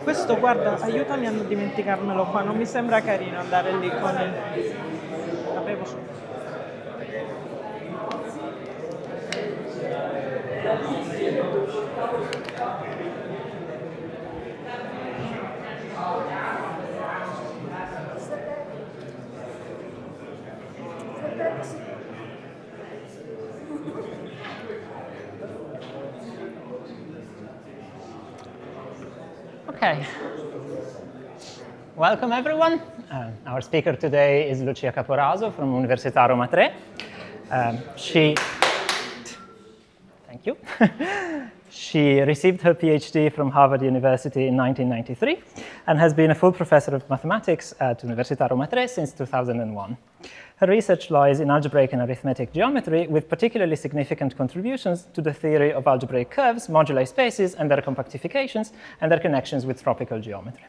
Questo, guarda, aiutami a non dimenticarmelo qua, non mi sembra carino andare lì con il... L'avevo su. Okay. Welcome, everyone. Our speaker today is Lucia Caporaso from Università Roma Tre. Thank you. She received her PhD from Harvard University in 1993 and has been a full professor of mathematics at Università Roma Tre since 2001. Her research lies in algebraic and arithmetic geometry, with particularly significant contributions to the theory of algebraic curves, moduli spaces, and their compactifications, and their connections with tropical geometry.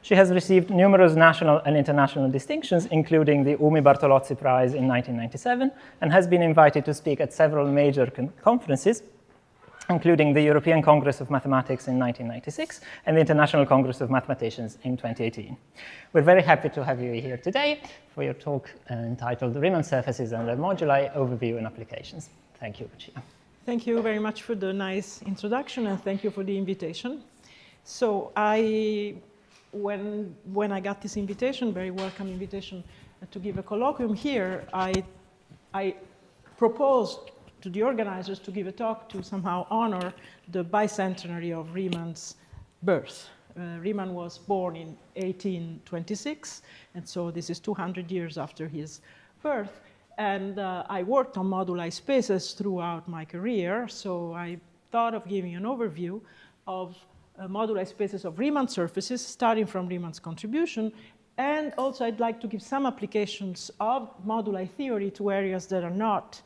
She has received numerous national and international distinctions, including the Umi Bartolozzi Prize in 1997, and has been invited to speak at several major conferences, including the European Congress of Mathematics in 1996 and the International Congress of Mathematicians in 2018. We're very happy to have you here today for your talk entitled Riemann Surfaces and Their Moduli, Overview and Applications. Thank you, Lucia. Thank you very much for the nice introduction, and thank you for the invitation. So when I got this invitation, very welcome invitation to give a colloquium here, I proposed to the organizers to give a talk to somehow honor the bicentenary of Riemann's birth. Riemann was born in 1826, and so this is 200 years after his birth. And I worked on moduli spaces throughout my career, so I thought of giving an overview of moduli spaces of Riemann surfaces, starting from Riemann's contribution. And also I'd like to give some applications of moduli theory to areas that are not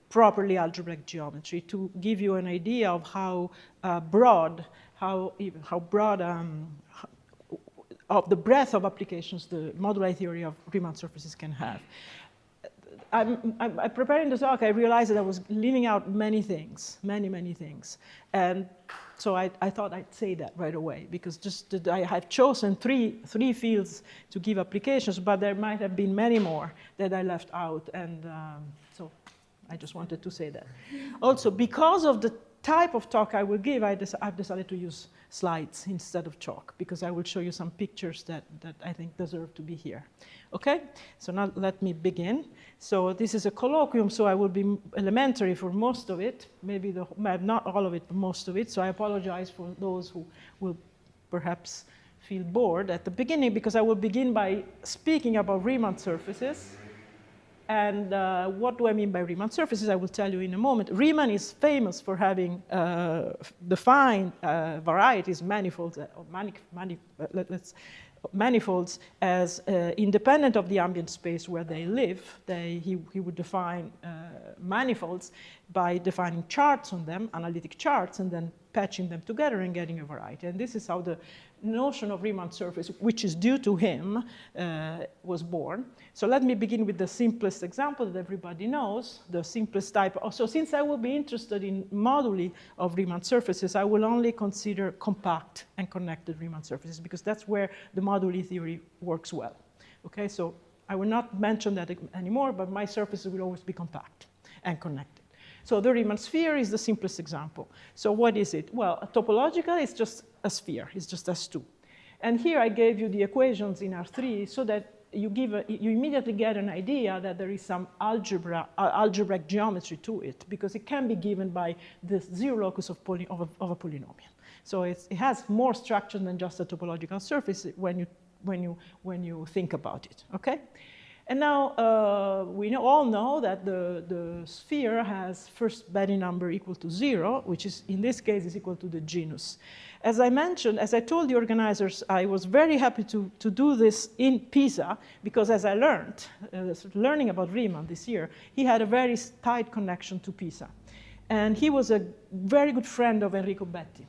properly algebraic geometry, to give you an idea of how broad of the breadth of applications the moduli theory of Riemann surfaces can have. I'm preparing the talk, I realized that I was leaving out many things, many things. And so I thought I'd say that right away, because I have chosen three fields to give applications, but there might have been many more that I left out, and so I just wanted to say that. Also, because of the type of talk I will give, I've decided to use slides instead of chalk, because I will show you some pictures that I think deserve to be here. Okay? So now let me begin. So this is a colloquium, so I will be elementary for most of it, maybe not all of it, but most of it. So I apologize for those who will perhaps feel bored at the beginning, because I will begin by speaking about Riemann surfaces. And what do I mean by Riemann surfaces? I will tell you in a moment. Riemann is famous for having defined varieties, manifolds, manifolds as independent of the ambient space where they live. He would define manifolds by defining charts on them, analytic charts, and then patching them together and getting a variety. And this is how the notion of Riemann surface, which is due to him, was born. So let me begin with the simplest example that everybody knows, the simplest type. So since I will be interested in moduli of Riemann surfaces, I will only consider compact and connected Riemann surfaces, because that's where the moduli theory works well. Okay, so I will not mention that anymore, but my surfaces will always be compact and connected. So the Riemann sphere is the simplest example. So what is it? Well, topologically, it's just a sphere. It's just S2. And here I gave you the equations in R3 so that you immediately get an idea that there is some algebraic geometry to it, because it can be given by the zero locus of a polynomial. So it has more structure than just a topological surface when you think about it. Okay? And now we all know that the sphere has first Betti number equal to 0, which is, in this case, is equal to the genus. As I mentioned, as I told the organizers, I was very happy to do this in Pisa, because as I learned, learning about Riemann this year, he had a very tight connection to Pisa. And he was a very good friend of Enrico Betti.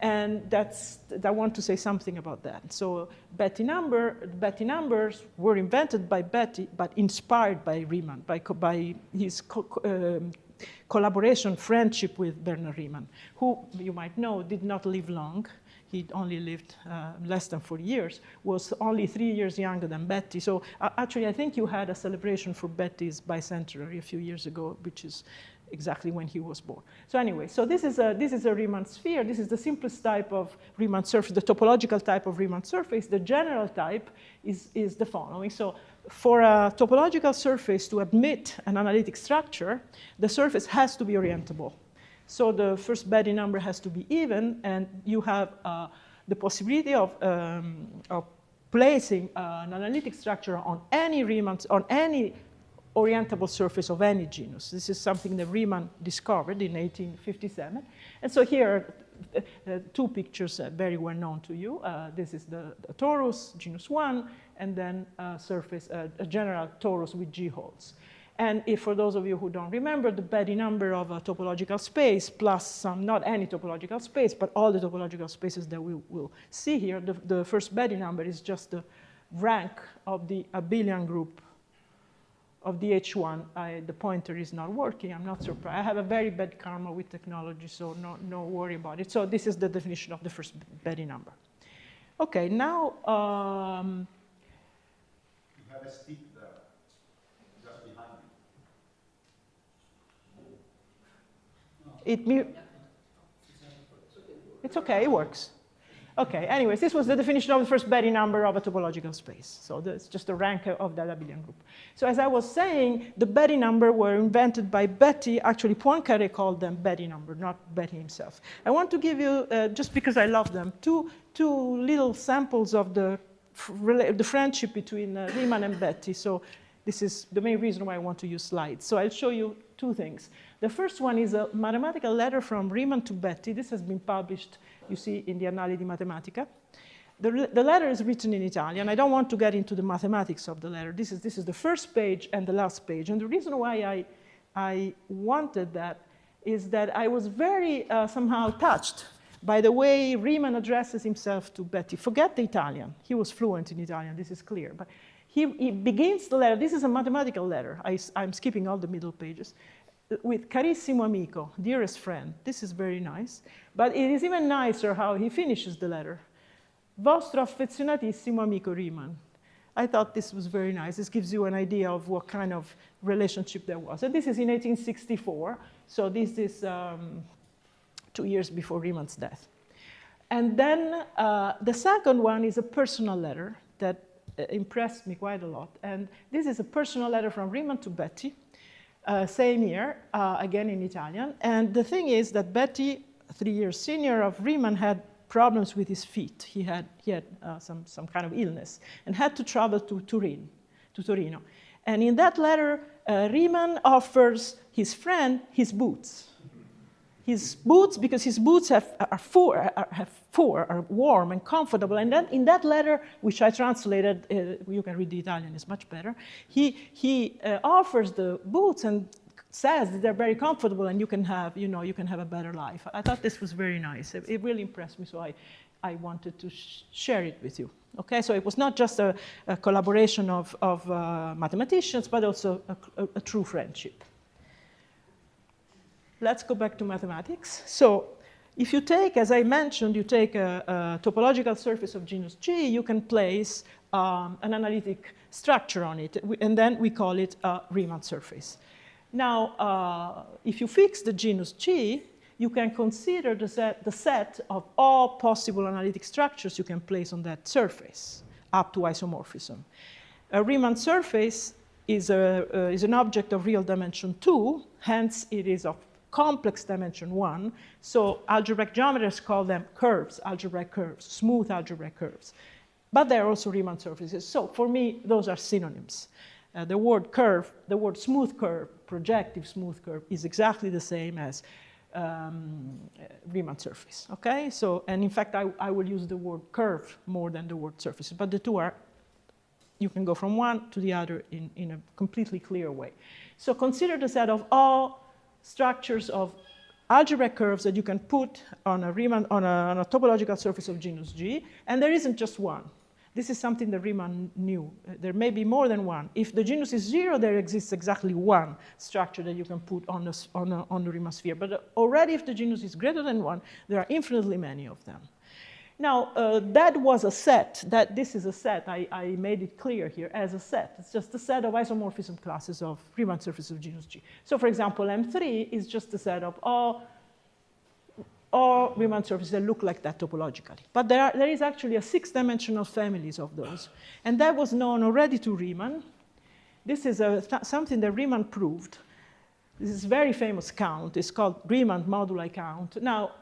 And I want to say something about that. So Betti numbers were invented by Betti, but inspired by Riemann, by his collaboration, friendship with Bernhard Riemann, who, you might know, did not live long. he only lived less than 40 years, was only 3 years younger than Betti. So actually, I think you had a celebration for Betti's bicentenary a few years ago, which is exactly when he was born. So anyway, so this is a Riemann sphere. This is the simplest type of Riemann surface, the topological type of Riemann surface. The general type is the following. So for a topological surface to admit an analytic structure, the surface has to be orientable. So the first Betti number has to be even, and you have the possibility of placing an analytic structure on any Riemann, on any orientable surface of any genus. This is something that Riemann discovered in 1857. And so here are two pictures very well known to you. This is the torus, genus 1, and then a surface, a general torus with G holes. And if, for those of you who don't remember, the Betti number of a topological space plus some, not any topological space, but all the topological spaces that we will see here, the first Betti number is just the rank of the abelian group of the H1. The pointer is not working. I'm not surprised. I have a very bad karma with technology, so no worry about it. So this is the definition of the first Betti number. Okay, now... you have a stick there, just behind you. It's okay, it works. Okay, anyways, this was the definition of the first Betti number of a topological space. So it's just the rank of that abelian group. So as I was saying, the Betti number were invented by Betti. Actually, Poincaré called them Betti number, not Betti himself. I want to give you, just because I love them, two little samples of the friendship between Riemann and Betti. So this is the main reason why I want to use slides. So I'll show you two things. The first one is a mathematical letter from Riemann to Betti. This has been published, you see, in the Annali di Matematica. The letter is written in Italian. I don't want to get into the mathematics of the letter. This is the first page and the last page. And the reason why I wanted that is that I was very somehow touched by the way Riemann addresses himself to Betti. Forget the Italian. He was fluent in Italian, this is clear. But he begins the letter. This is a mathematical letter. I'm skipping all the middle pages. With carissimo amico, dearest friend. This is very nice. But it is even nicer how he finishes the letter. Vostro affezionatissimo amico Riemann. I thought this was very nice. This gives you an idea of what kind of relationship there was. And this is in 1864. So this is 2 years before Riemann's death. And then the second one is a personal letter that impressed me quite a lot. And this is a personal letter from Riemann to Betti. Same year, again in Italian. And the thing is that Betti, 3 years senior of Riemann, had problems with his feet. He had some kind of illness and had to travel to Torino. And in that letter, Riemann offers his friend his boots. His boots, because his boots are warm and comfortable. And then in that letter, which I translated, you can read the Italian, it's much better. He offers the boots and says that they're very comfortable and you can have a better life. I thought this was very nice. It really impressed me, so I wanted to share it with you. Okay, so it was not just a collaboration of mathematicians, but also a true friendship. Let's go back to mathematics. So if you take, as I mentioned, you take a topological surface of genus G, you can place an analytic structure on it, and then we call it a Riemann surface. Now, if you fix the genus G, you can consider the set of all possible analytic structures you can place on that surface, up to isomorphism. A Riemann surface is an object of real dimension 2, hence it is of complex dimension 1. So algebraic geometers call them curves, algebraic curves, smooth algebraic curves. But they're also Riemann surfaces. So for me, those are synonyms. The word curve, the word smooth curve, projective smooth curve, is exactly the same as Riemann surface, okay? So, and in fact, I will use the word curve more than the word surface, but the two are, you can go from one to the other in a completely clear way. So consider the set of all structures of algebraic curves that you can put on a Riemann, on a topological surface of genus G, and there isn't just one. This is something that Riemann knew. There may be more than one. If the genus is 0, there exists exactly one structure that you can put on the Riemann sphere. But already if the genus is greater than 1, there are infinitely many of them. Now, that was a set. This is a set. I made it clear here as a set. It's just a set of isomorphism classes of Riemann surfaces of genus G. So, for example, M3 is just a set of all Riemann surfaces that look like that topologically. But there is actually a 6-dimensional families of those. And that was known already to Riemann. This is something that Riemann proved. This is a very famous count. It's called Riemann moduli count. Now,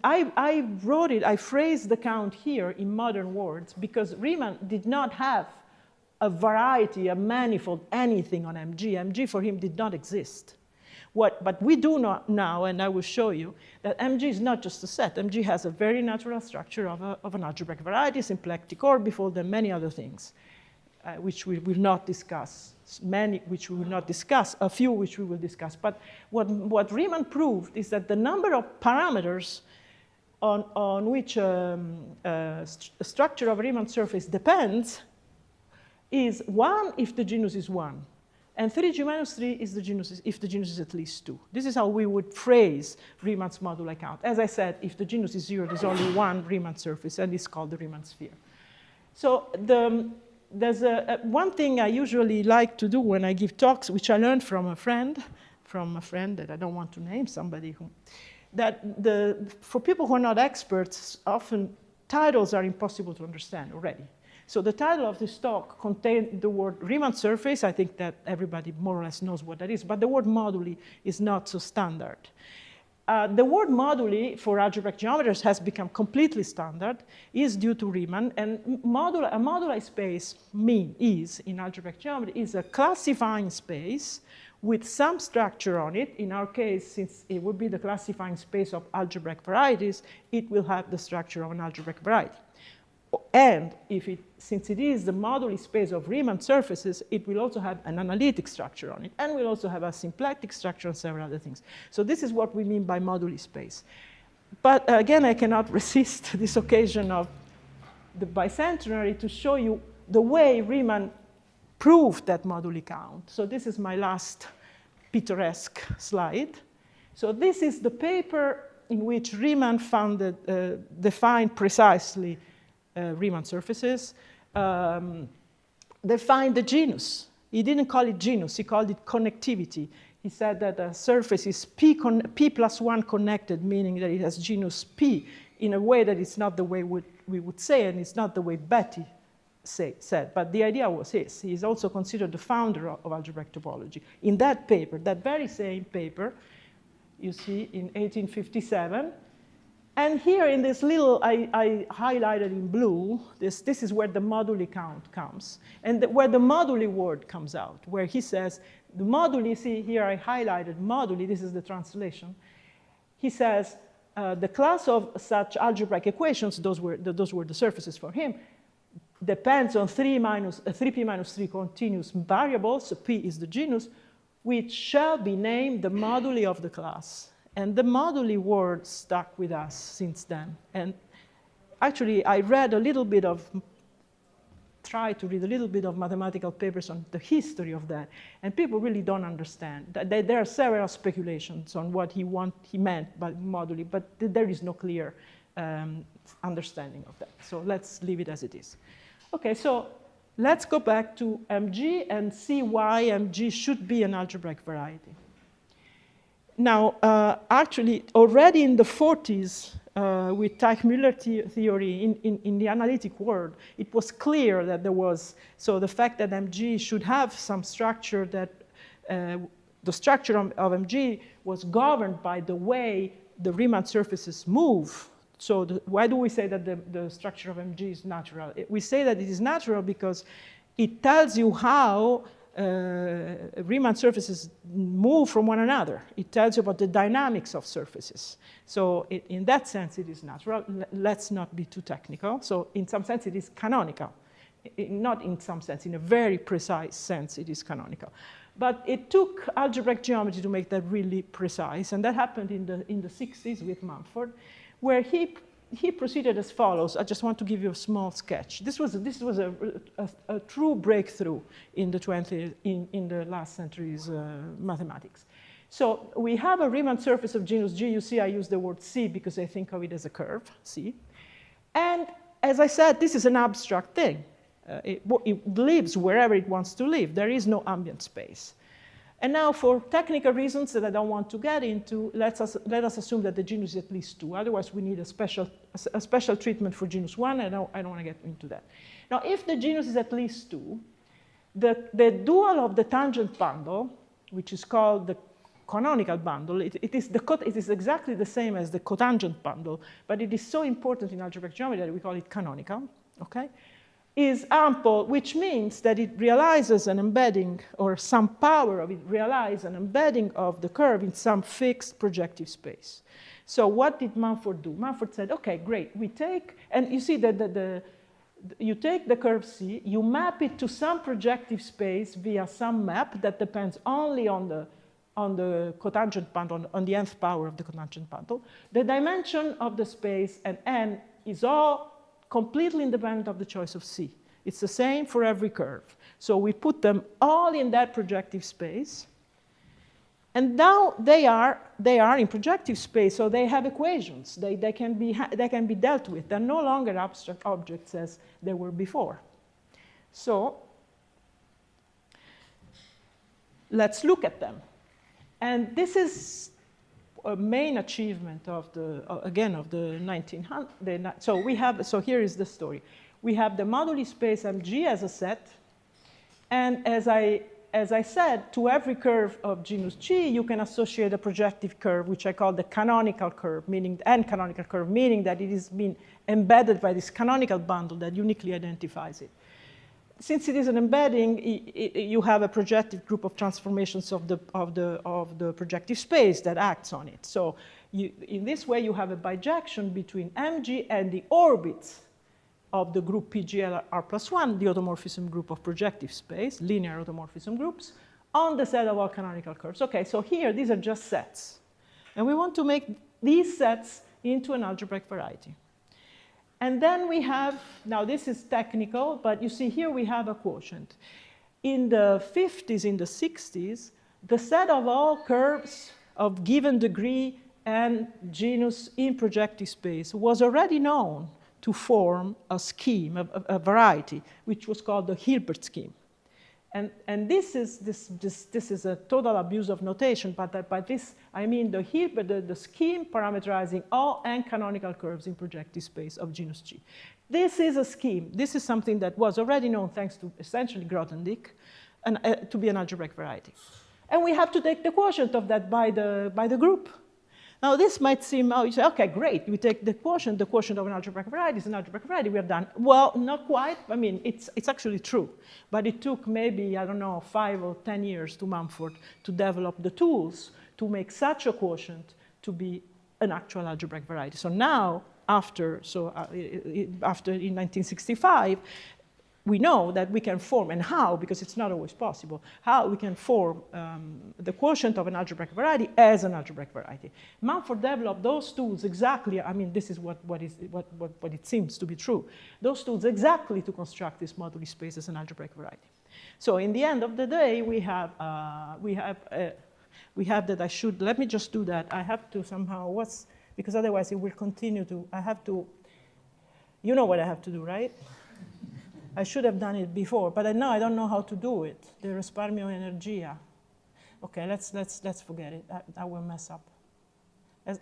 I phrased the count here in modern words because Riemann did not have a variety, a manifold, anything on MG. MG for him did not exist. But we do not now, and I will show you, that MG is not just a set. MG has a very natural structure of an algebraic variety, symplectic orbifold, and many other things, which we will not discuss. Many which we will not discuss, a few which we will discuss. But what Riemann proved is that the number of parameters on which a structure of a Riemann surface depends is 1 if the genus is 1. And 3G minus 3 is the genus if the genus is at least 2. This is how we would phrase Riemann's moduli count. As I said, if the genus is 0, there's only one Riemann surface, and it's called the Riemann sphere. So there's one thing I usually like to do when I give talks, which I learned from a friend that I don't want to name, somebody who, for people who are not experts, often titles are impossible to understand already. So the title of this talk contained the word Riemann surface. I think that everybody more or less knows what that is, but the word moduli is not so standard. The word moduli for algebraic geometers has become completely standard, is due to Riemann, and a moduli space is, in algebraic geometry, is a classifying space with some structure on it. In our case, since it would be the classifying space of algebraic varieties, it will have the structure of an algebraic variety. And since it is the moduli space of Riemann surfaces, it will also have an analytic structure on it, and will also have a symplectic structure and several other things. So this is what we mean by moduli space. But again, I cannot resist this occasion of the bicentenary to show you the way Riemann proved that moduli count. So this is my last picturesque slide. So this is the paper in which Riemann defined precisely Riemann surfaces, defined the genus. He didn't call it genus, he called it connectivity. He said that a surface is P plus 1 connected, meaning that it has genus P in a way that it's not the way we would say, and it's not the way Betty said. But the idea was his. He is also considered the founder of algebraic topology. In that paper, that very same paper, you see in 1857, and here in this little, I highlighted in blue, this is where the moduli count comes, and where the moduli word comes out, where he says, the moduli, see here I highlighted moduli, this is the translation. He says, the class of such algebraic equations, those were the surfaces for him, depends on 3p minus 3 continuous variables, so P is the genus, which shall be named the moduli of the class. And the moduli word stuck with us since then. And actually, I tried to read a little bit of mathematical papers on the history of that. And people really don't understand. There are several speculations on what he meant by moduli, but there is no clear understanding of that. So let's leave it as it is. OK, so let's go back to MG and see why MG should be an algebraic variety. Now, actually, already in the 40s, with Teichmüller theory in the analytic world, it was clear that there was, so the fact that MG should have some structure that, the structure of MG was governed by the way the Riemann surfaces move. So why do we say that the structure of MG is natural? We say that it is natural because it tells you how Riemann surfaces move from one another. It tells you about the dynamics of surfaces. So in that sense, it is natural. Let's not be too technical. So in some sense, it is canonical. Not in some sense, in a very precise sense, it is canonical. But it took algebraic geometry to make that really precise. And that happened in the 60s with Mumford, where he proceeded as follows. I just want to give you a small sketch. This was a true breakthrough in the last century's mathematics. So we have a Riemann surface of genus G. You see, I use the word C because I think of it as a curve, C. And as I said, this is an abstract thing. It lives wherever it wants to live. There is no ambient space. And now, for technical reasons that I don't want to get into, let us assume that the genus is at least 2. Otherwise, we need a special treatment for genus 1. I don't want to get into that. Now, if the genus is at least 2, the dual of the tangent bundle, which is called the canonical bundle, it is exactly the same as the cotangent bundle, but it is so important in algebraic geometry that we call it canonical, okay? Is ample, which means that it realizes an embedding, or some power of it realizes an embedding of the curve in some fixed projective space. So what did Mumford do? Mumford said, okay, great, we take, and you see that you take the curve C, you map it to some projective space via some map that depends only on the cotangent bundle, on the nth power of the cotangent bundle. The dimension of the space and n is all completely independent of the choice of C. It's the same for every curve. So we put them all in that projective space. And now they are in projective space, so they have equations. They can be dealt with. They're no longer abstract objects as they were before. So let's look at them. And this is a main achievement of the 1900s. So here is the story. We have the moduli space MG as a set, and as I said, to every curve of genus G, you can associate a projective curve, which I call the canonical curve, meaning that it is being embedded by this canonical bundle that uniquely identifies it. Since it is an embedding, you have a projective group of transformations of the projective space that acts on it. So in this way, you have a bijection between MG and the orbits of the group PGL R+1, the automorphism group of projective space, linear automorphism groups, on the set of all canonical curves. Okay, so here, these are just sets. And we want to make these sets into an algebraic variety. And then we have, now this is technical, but you see here we have a quotient. In the 50s, in the 60s, the set of all curves of given degree and genus in projective space was already known to form a scheme, a variety, which was called the Hilbert scheme. And this is a total abuse of notation, but by this I mean the scheme parameterizing all n canonical curves in projective space of genus G. This is a scheme. This is something that was already known, thanks to essentially Grothendieck, to be an algebraic variety. And we have to take the quotient of that by the group. Now this might seem, you say, okay, great, we take the quotient of an algebraic variety is an algebraic variety, we're done. Well, not quite. I mean, it's actually true. But it took maybe, I don't know, 5 or 10 years to Mumford to develop the tools to make such a quotient to be an actual algebraic variety. So now, after in 1965, we know that we can form, and how, because it's not always possible, how we can form the quotient of an algebraic variety as an algebraic variety. Mumford developed those tools exactly, I mean, this is what it seems to be true, those tools exactly to construct this moduli space as an algebraic variety. So in the end of the day, we have that I should, let me just do that. I have to somehow, because otherwise it will continue to, I have to, you know what I have to do, right? I should have done it before, but now I don't know how to do it. The risparmio energia. Okay, let's forget it. I will mess up.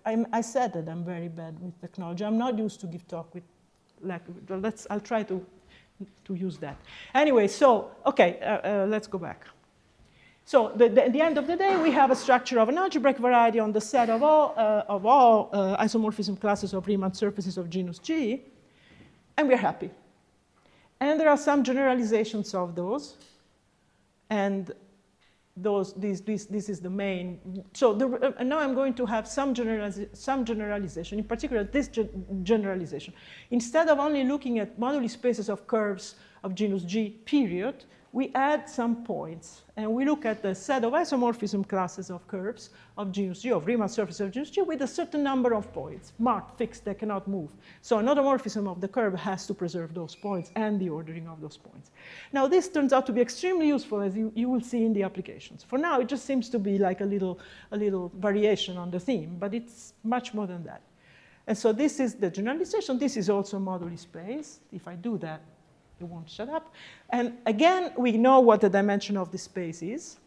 I said that I'm very bad with technology. I'm not used to give talk with, I'll try to use that. Anyway, so, okay, let's go back. So at the end of the day, we have a structure of an algebraic variety on the set of all isomorphism classes of Riemann surfaces of genus G, and we're happy. And there are some generalizations of those, and this is the main. So now I'm going to have some generalization, in particular this generalization. Instead of only looking at moduli spaces of curves of genus G, period, we add some points, and we look at the set of isomorphism classes of curves of genus G, of Riemann surfaces of genus G, with a certain number of points, marked, fixed, that cannot move. So an automorphism of the curve has to preserve those points and the ordering of those points. Now this turns out to be extremely useful, as you will see in the applications. For now, it just seems to be like a little variation on the theme, but it's much more than that. And so this is the generalization. This is also a moduli space. If I do that, it won't shut up. And again, we know what the dimension of the space is.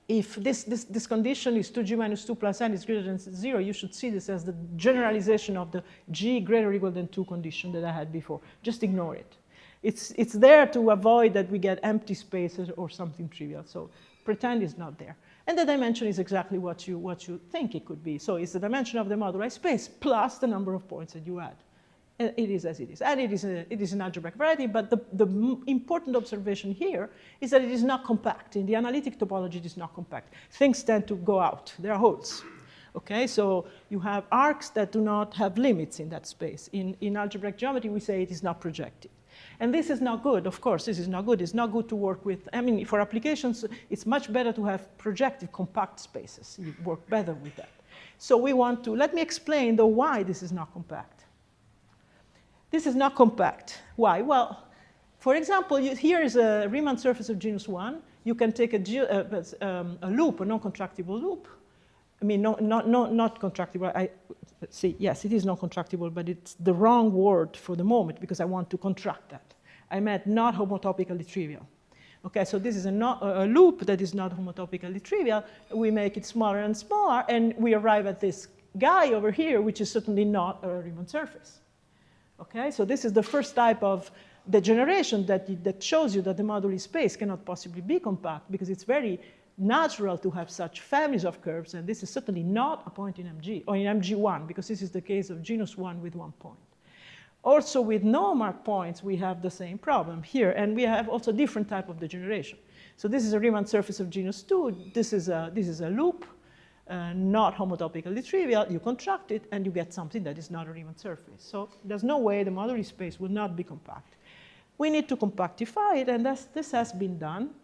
If this condition is 2g minus 2 plus n is greater than 0, you should see this as the generalization of the g greater or equal than 2 condition that I had before. Just ignore it. It's there to avoid that we get empty spaces or something trivial. So pretend it's not there. And the dimension is exactly what you think it could be. So it's the dimension of the moduli space plus the number of points that you add. It is as it is. And it is an algebraic variety, but the important observation here is that it is not compact. In the analytic topology, it is not compact. Things tend to go out. There are holes. Okay, so you have arcs that do not have limits in that space. In algebraic geometry, we say it is not projective. And this is not good, of course, this is not good. It's not good to work with, I mean, for applications, it's much better to have projective, compact spaces. You work better with that. So we want to, let me explain, though, why this is not compact. This is not compact. Why? Well, for example, here is a Riemann surface of genus 1. You can take a loop, a non-contractible loop. I mean, not contractible. See, yes, it is non-contractible, but it's the wrong word for the moment because I want to contract that. I meant not homotopically trivial. Okay, so this is a loop that is not homotopically trivial. We make it smaller and smaller, and we arrive at this guy over here, which is certainly not a Riemann surface. Okay, so this is the first type of degeneration that shows you that the moduli space cannot possibly be compact because it's very natural to have such families of curves, and this is certainly not a point in MG, or in MG1, because this is the case of genus 1 with 1 point. Also, with no marked points, we have the same problem here, and we have also different type of degeneration. So this is a Riemann surface of genus 2. This is a loop, not homotopically trivial. You contract it, and you get something that is not a Riemann surface. So there's no way the moduli space will not be compact. We need to compactify it, and this has been done.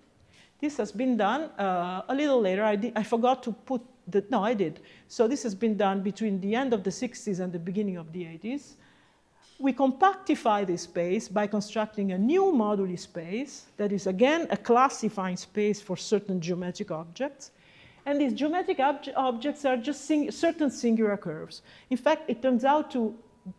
This has been done a little later. I forgot to put the, no, I did. So this has been done between the end of the 60s and the beginning of the 80s. We compactify this space by constructing a new moduli space that is, again, a classifying space for certain geometric objects. And these geometric objects are just certain singular curves. In fact, it turns out to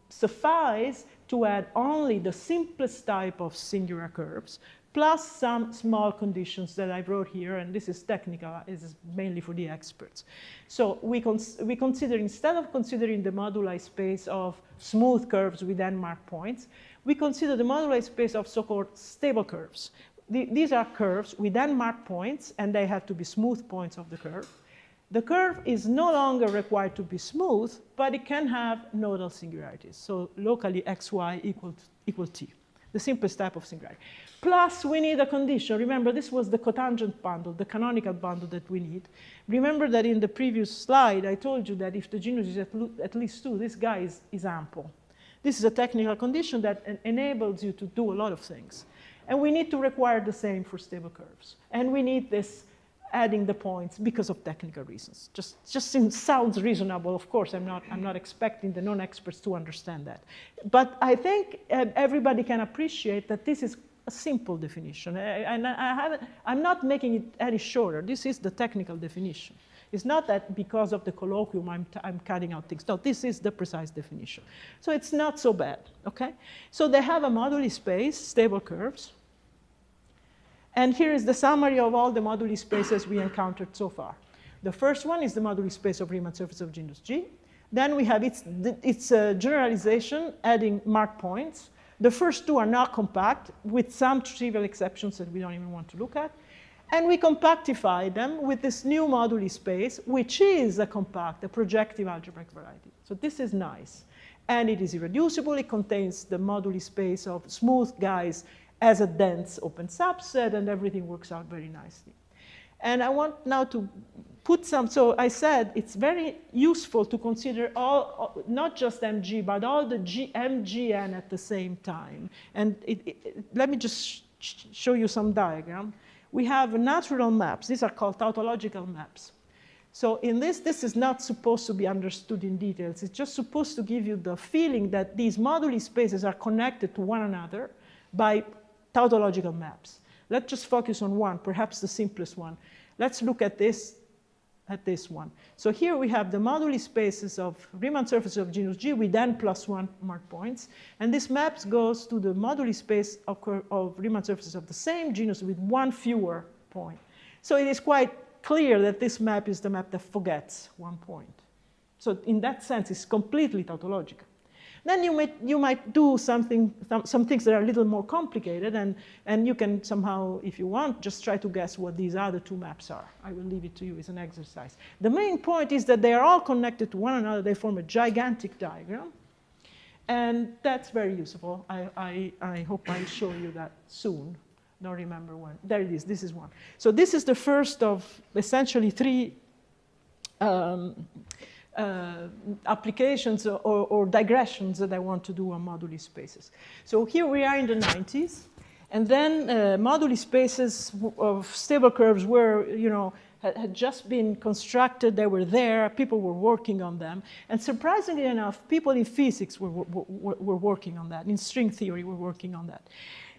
suffice to add only the simplest type of singular curves, plus some small conditions that I wrote here, and this is technical, this is mainly for the experts. So we consider, instead of considering the moduli space of smooth curves with n marked points, we consider the moduli space of so-called stable curves. These are curves with n marked points, and they have to be smooth points of the curve. The curve is no longer required to be smooth, but it can have nodal singularities. So locally xy equal t, the simplest type of singularity. Plus, we need a condition. Remember, this was the cotangent bundle, the canonical bundle that we need. Remember that in the previous slide, I told you that if the genus is at least 2, this guy is ample. This is a technical condition that enables you to do a lot of things. And we need to require the same for stable curves. And we need this adding the points because of technical reasons. Just sounds reasonable. Of course, I'm not expecting the non-experts to understand that. But I think everybody can appreciate that this is a simple definition. And I'm not making it any shorter. This is the technical definition. It's not that because of the colloquium I'm cutting out things. No, this is the precise definition. So it's not so bad, okay? So they have a moduli space, stable curves. And here is the summary of all the moduli spaces we encountered so far. The first one is the moduli space of Riemann surface of genus G. Then we have its generalization, adding marked points. The first two are not compact, with some trivial exceptions that we don't even want to look at. And we compactify them with this new moduli space, which is a compact, a projective algebraic variety. So this is nice. And it is irreducible. It contains the moduli space of smooth guys as a dense open subset, and everything works out very nicely. And I want now to put some, so I said it's very useful to consider all, not just MG, but all the MGN at the same time. And let me just show you some diagram. We have natural maps. These are called tautological maps. So in this is not supposed to be understood in details. It's just supposed to give you the feeling that these moduli spaces are connected to one another by tautological maps. Let's just focus on one, perhaps the simplest one. Let's look at this at this one. So here we have the moduli spaces of Riemann surfaces of genus G with n plus 1 marked points. And this maps goes to the moduli space of Riemann surfaces of the same genus with one fewer point. So it is quite clear that this map is the map that forgets one point. So in that sense, it's completely tautological. Then you might do some things that are a little more complicated, and you can somehow, if you want, just try to guess what these other two maps are. I will leave it to you as an exercise. The main point is that they are all connected to one another. They form a gigantic diagram, and that's very useful. I hope I'll show you that soon. Don't remember when. There it is. This is one. So this is the first of essentially three applications or digressions that I want to do on moduli spaces. So here we are in the 90s, and then moduli spaces of stable curves were, had just been constructed. They were there. People were working on them, and surprisingly enough, people in physics were working on that. In string theory, were working on that.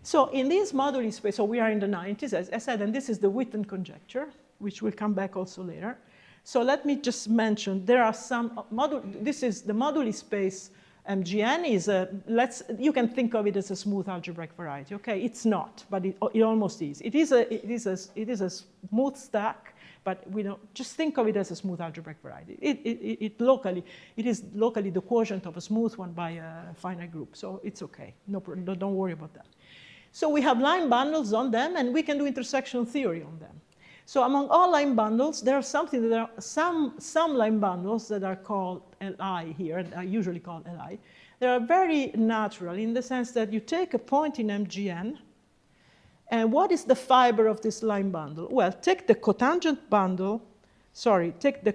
So in these moduli space, so we are in the 90s, as I said, and this is the Witten conjecture, which will come back also later. So let me just mention, there are some this is the moduli space MGN is you can think of it as a smooth algebraic variety. Okay, it's not, but it almost is. It is a smooth stack, but we don't just think of it as a smooth algebraic variety. It is locally the quotient of a smooth one by a finite group, so it's okay. No, don't worry about that. So we have line bundles on them, and we can do intersectional theory on them. So among all line bundles, there are some line bundles that are called Li here, and are usually called Li. They are very natural in the sense that you take a point in MGN, and what is the fiber of this line bundle? Well, take the cotangent bundle, take the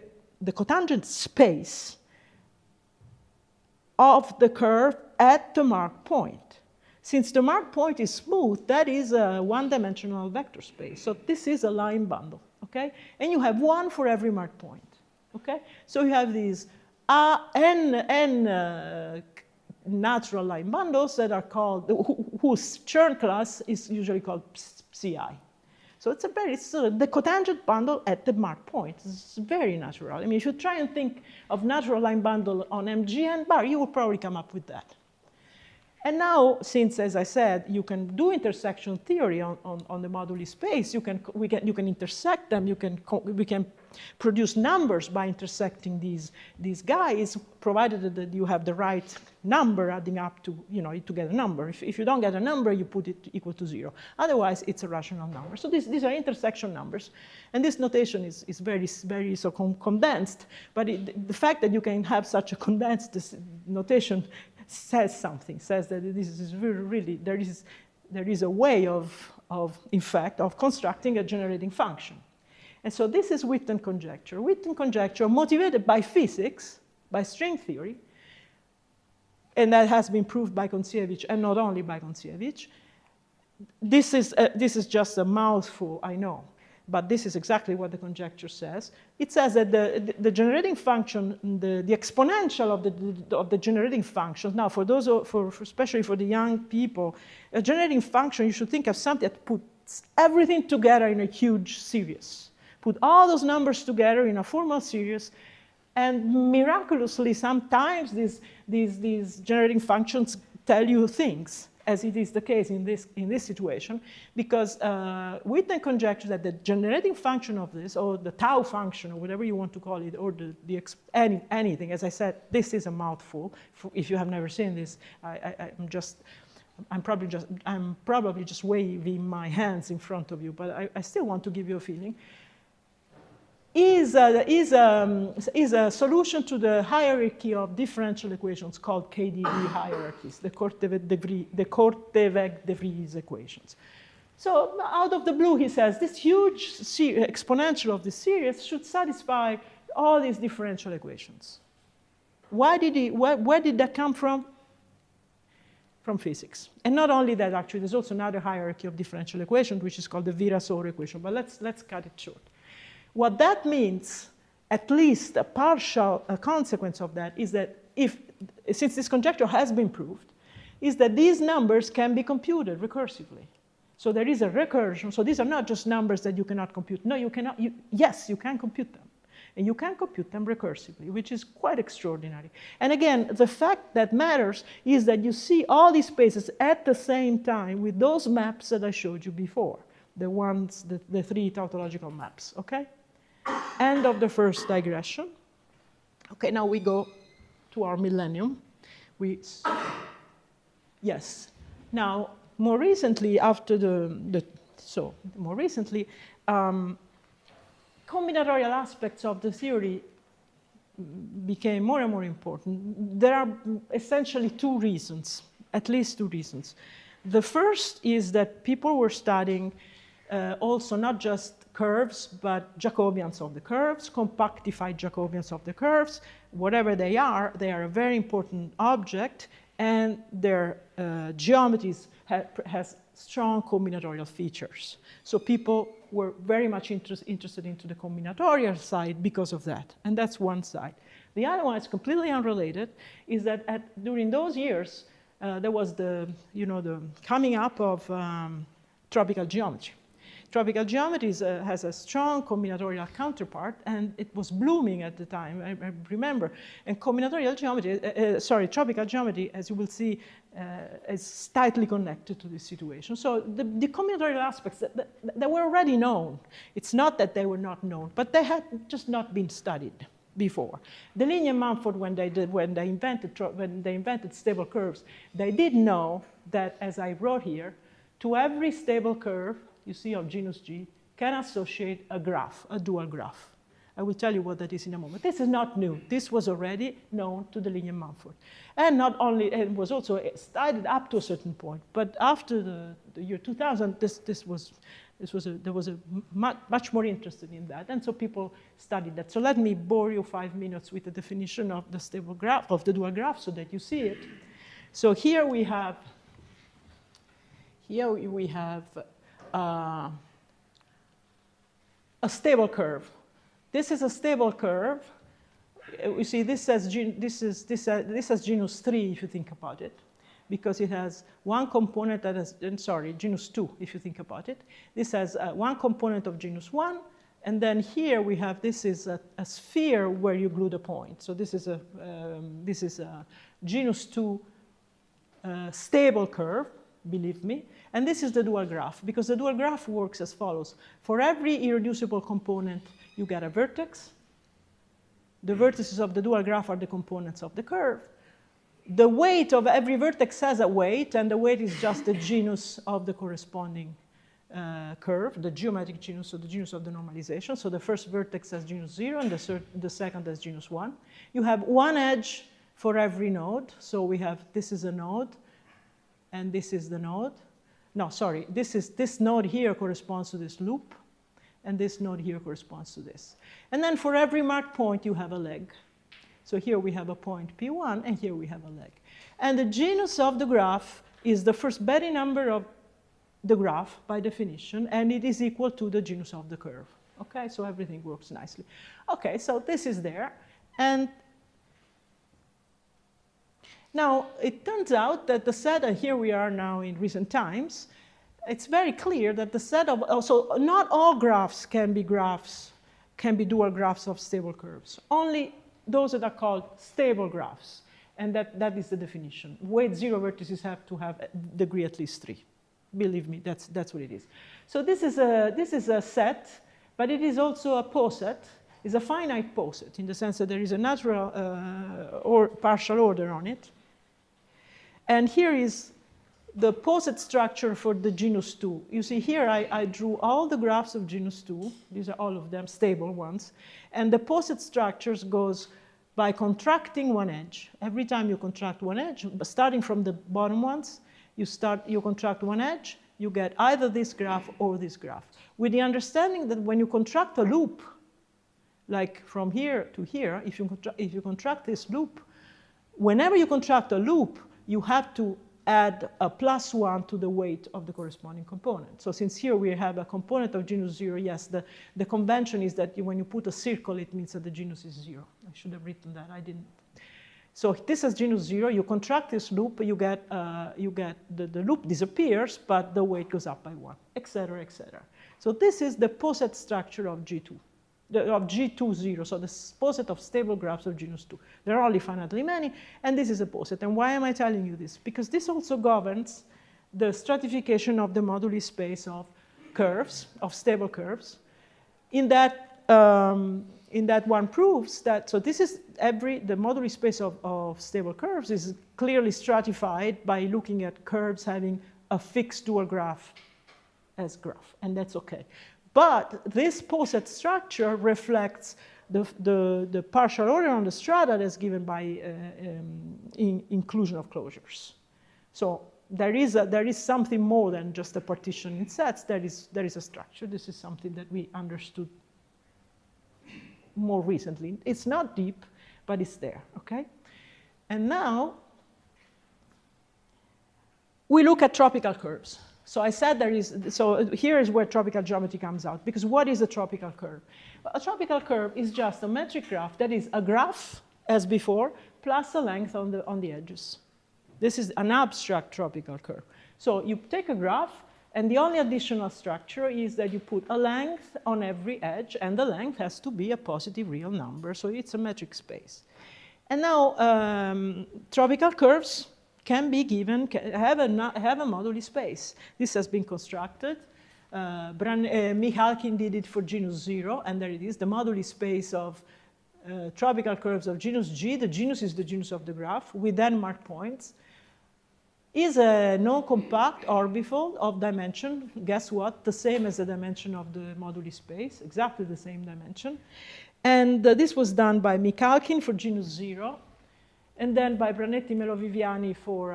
cotangent space of the curve at the marked point. Since the marked point is smooth, that is a one-dimensional vector space. So this is a line bundle, okay? And you have one for every marked point, okay? So you have these n natural line bundles that are called, whose Chern class is usually called Ci. So it's the cotangent bundle at the marked point. It's very natural. I mean, if you try and think of natural line bundle on MGN bar, you will probably come up with that. And now, since, as I said, you can do intersection theory on the moduli space, you can intersect them. We can produce numbers by intersecting these guys, provided that you have the right number adding up to, to get a number. If you don't get a number, you put it equal to 0. Otherwise, it's a rational number. So these are intersection numbers, and this notation is very, very condensed. But the fact that you can have such a condensed notation says something, says that this is really there is a way in fact, of constructing a generating function. And so this is Witten conjecture. Witten conjecture motivated by physics, by string theory, and that has been proved by Konciewicz, and not only by Konciewicz. This is just a mouthful, I know, but this is exactly what the conjecture says. It says that the generating function, the exponential of the generating function. Now, especially for the young people, a generating function, you should think of something that puts everything together in a huge series. Put all those numbers together in a formal series, and miraculously, sometimes these generating functions tell you things, as it is the case in this situation, because Witten conjectures that the generating function of this, or the tau function, or whatever you want to call it, or anything, as I said, this is a mouthful. If you have never seen this, I'm probably just waving my hands in front of you, but I still want to give you a feeling. Is a solution to the hierarchy of differential equations called KdV hierarchies, the Korteweg-de Vries equations. So out of the blue, he says, this huge exponential of the series should satisfy all these differential equations. Where did that come from? From physics. And not only that, actually, there's also another hierarchy of differential equations, which is called the Virasoro equation, but let's cut it short. What that means, at least a partial consequence of that, is that since this conjecture has been proved, is that these numbers can be computed recursively. So there is a recursion. So these are not just numbers that you cannot compute. No, you cannot. Yes, you can compute them. And you can compute them recursively, which is quite extraordinary. And again, the fact that matters is that you see all these spaces at the same time with those maps that I showed you before, the ones, the three tautological maps, okay? End of the first digression. Okay, now we go to our millennium. Yes. Now, more recently, after combinatorial aspects of the theory became more and more important. There are essentially two reasons, at least two reasons. The first is that people were studying also not just curves, but Jacobians of the curves, compactified Jacobians of the curves. Whatever they are a very important object, and their geometries has strong combinatorial features. So people were very much interested into the combinatorial side because of that, and that's one side. The other one is completely unrelated, is that during those years, there was the coming up of tropical geometry. Tropical geometry has a strong combinatorial counterpart, and it was blooming at the time, I remember. And combinatorial geometry, tropical geometry, as you will see, is tightly connected to this situation. So the combinatorial aspects that were already known, it's not that they were not known, but they had just not been studied before. Degli and Mumford, when they invented stable curves, they did know that, as I wrote here, to every stable curve, you see, of genus G, can associate a graph, a dual graph. I will tell you what that is in a moment. This is not new. This was already known to Degli and Mumford. And not only, it was also studied up to a certain point, but after the year 2000, there was a much more interested in that, and so people studied that. So let me bore you 5 minutes with the definition of the stable graph, of the dual graph, so that you see it. So here we have a stable curve. This is a stable curve. You see, this has genus 3 if you think about it, because it has one component that is, genus 2 if you think about it. This has one component of genus 1, and then here we have, this is a sphere where you glue the point. So this is a genus 2 stable curve, believe me. And this is the dual graph, because the dual graph works as follows. For every irreducible component, you get a vertex. The vertices of the dual graph are the components of the curve. The weight of every vertex has a weight, and the weight is just the genus of the corresponding curve, the geometric genus, or the genus of the normalization. So the first vertex has genus 0, and the second has genus 1. You have one edge for every node. So we have, this is a node, and this is the node. No, sorry, this node here corresponds to this loop, and this node here corresponds to this. And then for every marked point, you have a leg. So here we have a point P1, and here we have a leg. And the genus of the graph is the first Betti number of the graph by definition, and it is equal to the genus of the curve. Okay, so everything works nicely. Okay, so this is there. And now it turns out that the set, and here we are now in recent times, it's very clear that the set of, so not all graphs can be dual graphs of stable curves. Only those that are called stable graphs. And that is the definition. Weight 0 vertices have to have degree at least 3. Believe me, that's what it is. So this is a set, but it is also a poset. It's a finite poset in the sense that there is a natural or partial order on it. And here is the poset structure for the genus 2. You see here I drew all the graphs of genus 2. These are all of them, stable ones. And the poset structures goes by contracting one edge. Every time you contract one edge, starting from the bottom ones, you contract one edge, you get either this graph or this graph. With the understanding that when you contract a loop, like from here to here, if you contract this loop, whenever you contract a loop, you have to add a +1 to the weight of the corresponding component. So since here we have a component of genus 0, yes, the convention is that when you put a circle, it means that the genus is 0. I should have written that, I didn't. So this is genus 0, you contract this loop, you get the loop disappears, but the weight goes up by 1, etc., etc. So this is the poset structure of G2. of G2, 0, so the poset of stable graphs of genus 2. There are only finitely many, and this is a poset. And why am I telling you this? Because this also governs the stratification of the moduli space of curves, of stable curves. In that one proves that, so this is the moduli space of stable curves is clearly stratified by looking at curves having a fixed dual graph as graph, and that's okay. But this poset structure reflects the partial order on the strata that's given by inclusion of closures. So there is something more than just a partition in sets. There is a structure. This is something that we understood more recently. It's not deep, but it's there, okay? And now we look at tropical curves. So I said so here is where tropical geometry comes out, because what is a tropical curve? A tropical curve is just a metric graph that is a graph, as before, plus a length on the edges. This is an abstract tropical curve. So you take a graph, and the only additional structure is that you put a length on every edge, and the length has to be a positive real number, so it's a metric space. And now tropical curves can be given, have a moduli space. This has been constructed. Michalkin did it for genus 0, and there it is, the moduli space of tropical curves of genus G. The genus is the genus of the graph with Denmark points. Is a non-compact orbifold of dimension, guess what? The same as the dimension of the moduli space, exactly the same dimension. And this was done by Michalkin for genus 0, and then by Branetti Meloviviani for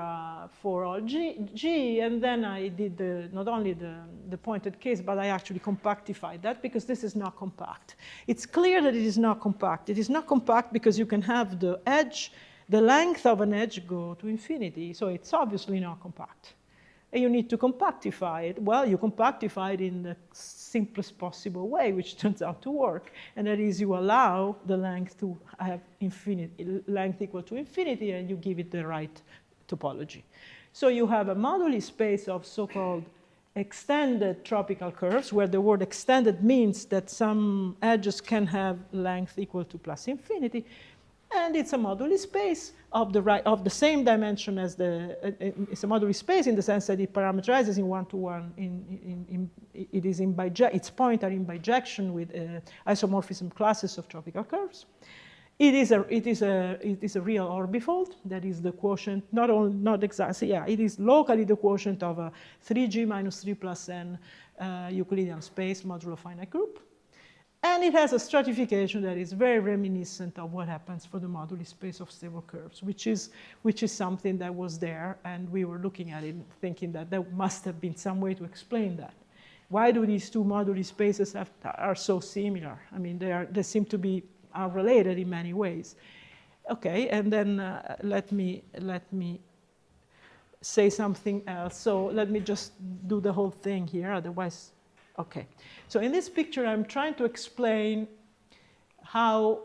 all G, and then I did not only the pointed case, but I actually compactified that because this is not compact. It's clear that it is not compact. It is not compact because you can have the edge, the length of an edge go to infinity, so it's obviously not compact. And you need to compactify it. Well, you compactify it in the simplest possible way, which turns out to work. And that is you allow the length to have length equal to infinity, and you give it the right topology. So you have a moduli space of so-called extended tropical curves, where the word extended means that some edges can have length equal to plus infinity. And it's a moduli space of the same dimension as it's a moduli space in the sense that it parameterizes in one-to-one. Its points are in bijection with isomorphism classes of tropical curves. It is a real orbifold. That is the quotient, not exactly, yeah, it is locally the quotient of a 3G minus 3 plus n Euclidean space modulo finite group. And it has a stratification that is very reminiscent of what happens for the moduli space of stable curves, which is something that was there, and we were looking at it thinking that there must have been some way to explain that. Why do these two moduli spaces are so similar? I mean, they seem to be related in many ways. Okay, and then let me say something else. So let me just do the whole thing here, otherwise. Okay, so in this picture, I'm trying to explain how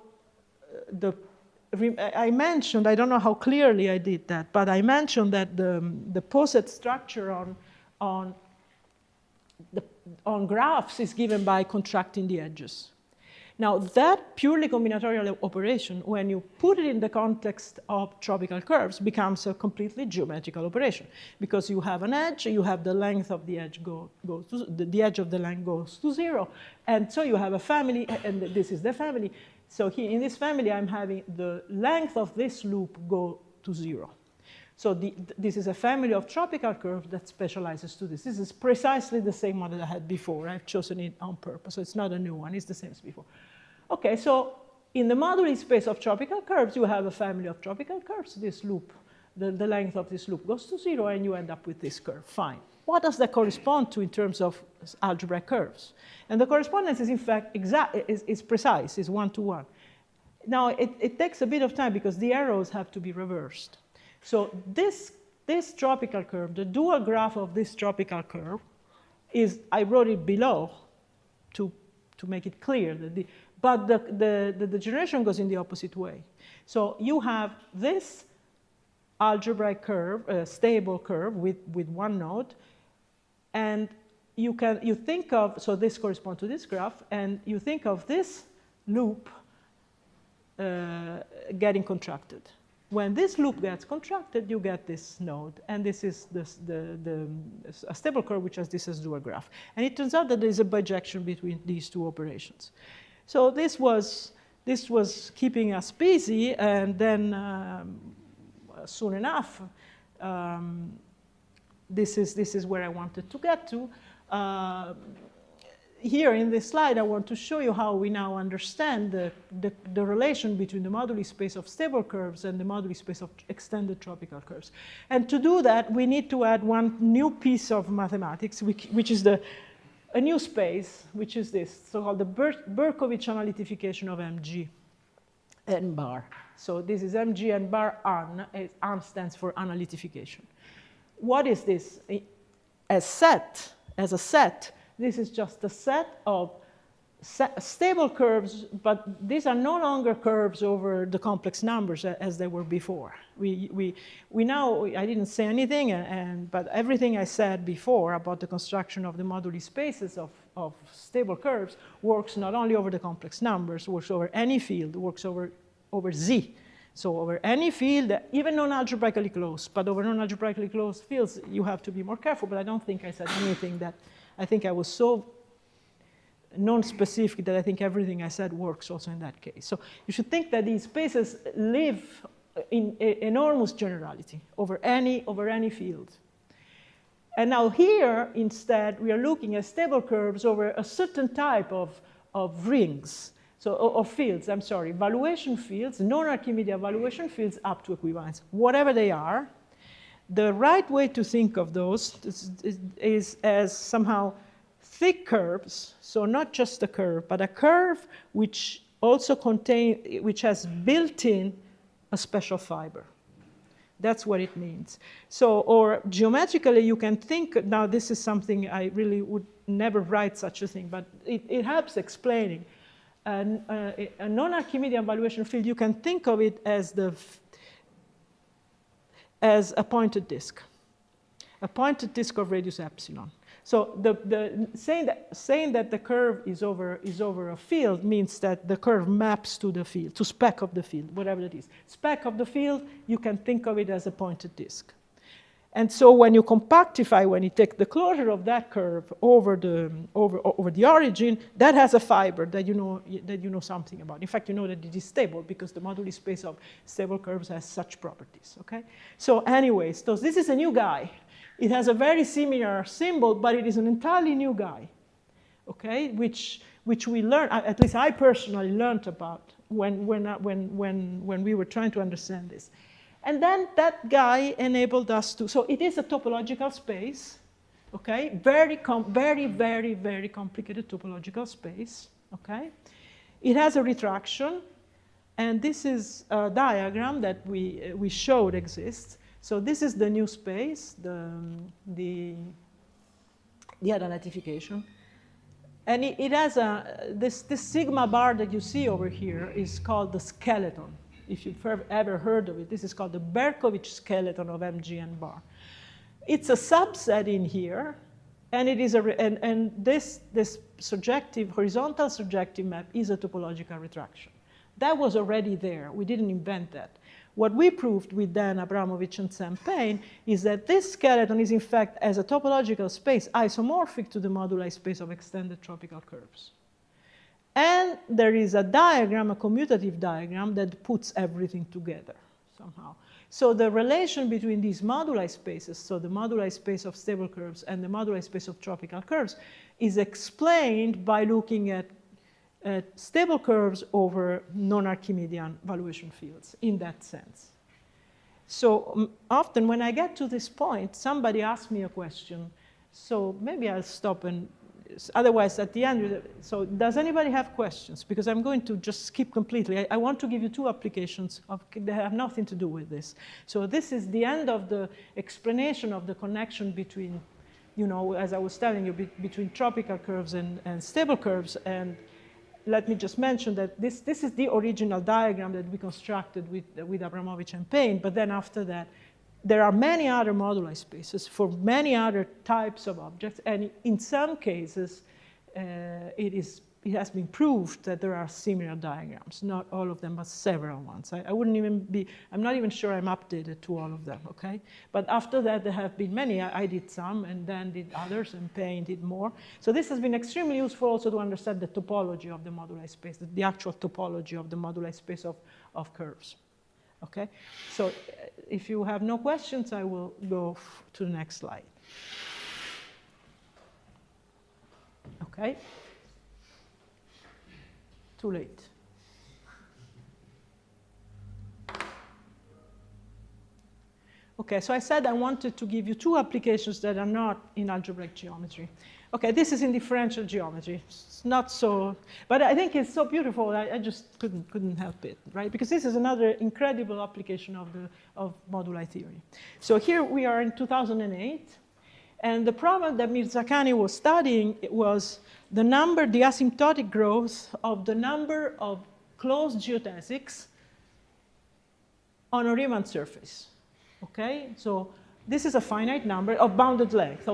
I mentioned, I don't know how clearly I did that, but I mentioned that the poset structure on graphs is given by contracting the edges. Now, that purely combinatorial operation, when you put it in the context of tropical curves, becomes a completely geometrical operation, because you have an edge, you have the length of the edge the edge of the length goes to 0, and so you have a family, and this is the family. So here in this family, I'm having the length of this loop go to 0. So this is a family of tropical curves that specializes to this. This is precisely the same one that I had before. I've chosen it on purpose, so it's not a new one. It's the same as before. Okay, so in the moduli space of tropical curves, you have a family of tropical curves. This loop, the length of this loop goes to 0, and you end up with this curve. Fine. What does that correspond to in terms of algebraic curves? And the correspondence is, in fact, is precise, is one-to-one. Now, it takes a bit of time because the arrows have to be reversed. So this tropical curve, the dual graph of this tropical curve, I wrote it below to make it clear. But the degeneration goes in the opposite way. So you have this algebraic curve, stable curve with one node, and you think of, so this corresponds to this graph, and you think of this loop getting contracted. When this loop gets contracted, you get this node, and this is a stable curve which has this as dual graph. And it turns out that there is a bijection between these two operations. So this was keeping us busy, and then soon enough, this is where I wanted to get to. Here in this slide, I want to show you how we now understand the relation between the moduli space of stable curves and the moduli space of extended tropical curves. And to do that, we need to add one new piece of mathematics, which is a new space, which is this, so-called the Berkovich analytification of Mg n bar. So this is Mg n bar an. An stands for analytification. What is this? As a set, this is just a set of stable curves, but these are no longer curves over the complex numbers as they were before. We now, I didn't say anything, but everything I said before about the construction of the moduli spaces of stable curves works not only over the complex numbers, works over any field, works over Z. So over any field, even non-algebraically close, but over non-algebraically closed fields, you have to be more careful, but I don't think I said anything that, I think I was so non-specific that I think everything I said works also in that case. So you should think that these spaces live in enormous generality over any field. And now here, instead, we are looking at stable curves over a certain type of rings. So, or fields, I'm sorry, valuation fields, non-Archimedean valuation fields up to equivalence, whatever they are. The right way to think of those is as somehow thick curves, so not just a curve, but a curve which also which has built in a special fiber. That's what it means. So, or geometrically, you can think, now this is something I really would never write such a thing, but it helps explaining. A non-Archimedean valuation field, you can think of it as a pointed disk of radius epsilon. So saying that the curve is over a field means that the curve maps to the field, to spec of the field, whatever it is. Spec of the field, you can think of it as a pointed disk. And so when you compactify, when you take the closure of that curve over the origin, that has a fiber that you know something about. In fact, you know that it is stable because the moduli space of stable curves has such properties. Okay. So, anyways, so this is a new guy. It has a very similar symbol, but it is an entirely new guy. Okay, which we learned. At least I personally learned about when we were trying to understand this. And then that guy enabled us to, so it is a topological space, okay? Very complicated topological space, okay? It has a retraction, and this is a diagram that we showed exists. So this is the new space, the analytification. And it has this sigma bar that you see over here is called the skeleton. If you've ever heard of it, this is called the Berkovich skeleton of Mg n bar. It's a subset in here, and it is this surjective, horizontal surjective map is a topological retraction. That was already there. We didn't invent that. What we proved with Dan Abramovich and Sam Payne is that this skeleton is, in fact, as a topological space, isomorphic to the moduli space of extended tropical curves. And there is a diagram, a commutative diagram, that puts everything together somehow. So the relation between these moduli spaces, so the moduli space of stable curves and the moduli space of tropical curves, is explained by looking at stable curves over non-Archimedean valuation fields in that sense. So often when I get to this point, somebody asks me a question. So maybe I'll stop and otherwise, at the end, so does anybody have questions? Because I'm going to just skip completely. I want to give you two applications that have nothing to do with this. So this is the end of the explanation of the connection between, as I was telling you, between tropical curves and stable curves. And let me just mention that this is the original diagram that we constructed with Abramovich and Payne. But then after that, there are many other moduli spaces for many other types of objects, and in some cases, it is it has been proved that there are similar diagrams, not all of them, but several ones. I wouldn't even be, I'm not even sure I'm updated to all of them, okay? But after that, there have been many. I did some, and then did others, and Payne did more. So this has been extremely useful also to understand the topology of the moduli space, the actual topology of the moduli space of curves, okay? So if you have no questions, I will go to the next slide. Okay? Too late. Okay, so I said I wanted to give you two applications that are not in algebraic geometry. Okay, this is in differential geometry. It's not so, but I think it's so beautiful. I just couldn't help it, right? Because this is another incredible application of moduli theory. So here we are in 2008, and the problem that Mirzakhani was studying was the asymptotic growth of the number of closed geodesics on a Riemann surface. Okay, so this is a finite number of bounded length.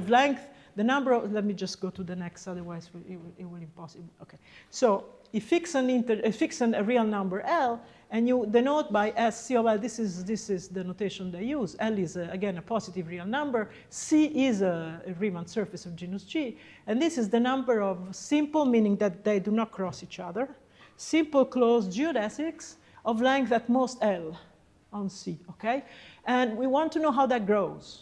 The number of, let me just go to the next, otherwise it will impossible. Okay, so you fix a real number L, and you denote by S C of L. This is the notation they use. L is, again, a positive real number. C is a Riemann surface of genus G. And this is the number of simple, meaning that they do not cross each other, simple closed geodesics of length at most L on C, okay? And we want to know how that grows.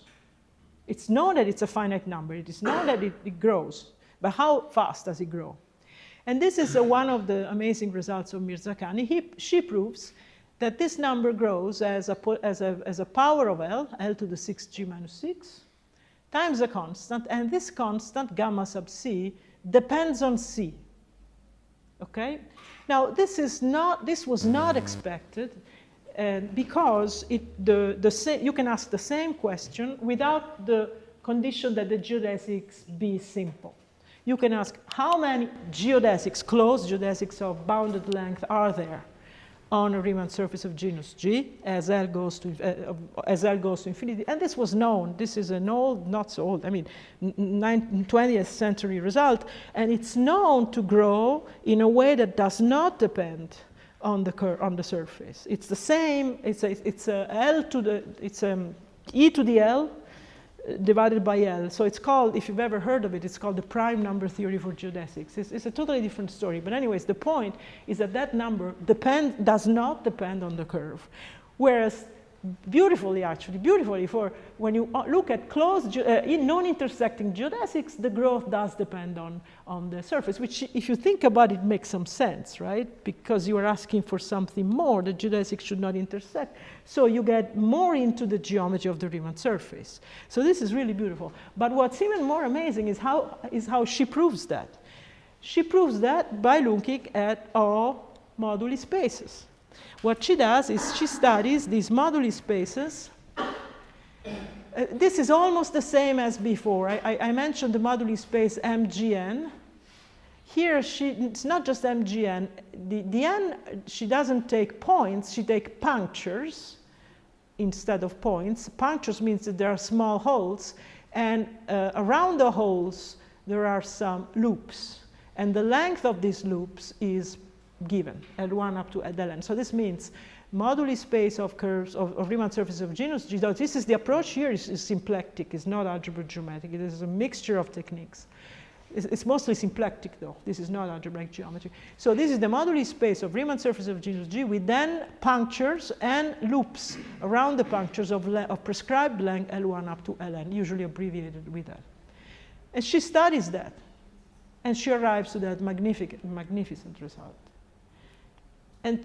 It's known that it's a finite number. It is known that it grows. But how fast does it grow? And this is one of the amazing results of Mirzakhani. She proves that this number grows as a power of L, L to the 6G minus 6, times a constant. And this constant, gamma sub C, depends on C. Okay? Now, this was not expected. Because you can ask the same question without the condition that the geodesics be simple. You can ask how many geodesics, closed geodesics of bounded length, are there on a Riemann surface of genus G as L goes to infinity. And this was known. This is an old, not so old, 20th century result. And it's known to grow in a way that does not depend on the surface. It's the same. It's E to the L divided by L. So it's called, if you've ever heard of it, it's called the prime number theory for geodesics. It's a totally different story. But anyways, the point is that that number does not depend on the curve. Whereas beautifully, for when you look at closed, non-intersecting geodesics, the growth does depend on the surface, which if you think about it makes some sense, right? Because you are asking for something more. The geodesics should not intersect. So you get more into the geometry of the Riemann surface. So this is really beautiful. But what's even more amazing is how she proves that. She proves that by looking at all moduli spaces. What she does is she studies these moduli spaces. This is almost the same as before. I mentioned the moduli space MGN. Here, it's not just MGN. The N, she doesn't take points. She takes punctures instead of points. Punctures means that there are small holes. And around the holes, there are some loops. And the length of these loops is given, L1 up to Ln. So this means moduli space of curves of Riemann surfaces of genus G. This is the approach here is symplectic. It's not algebra geometric. It is a mixture of techniques. It's mostly symplectic, though. This is not algebraic geometry. So this is the moduli space of Riemann surfaces of genus G with then punctures and loops around the punctures of prescribed length L1 up to Ln, usually abbreviated with L. And she studies that. And she arrives to that magnificent result. And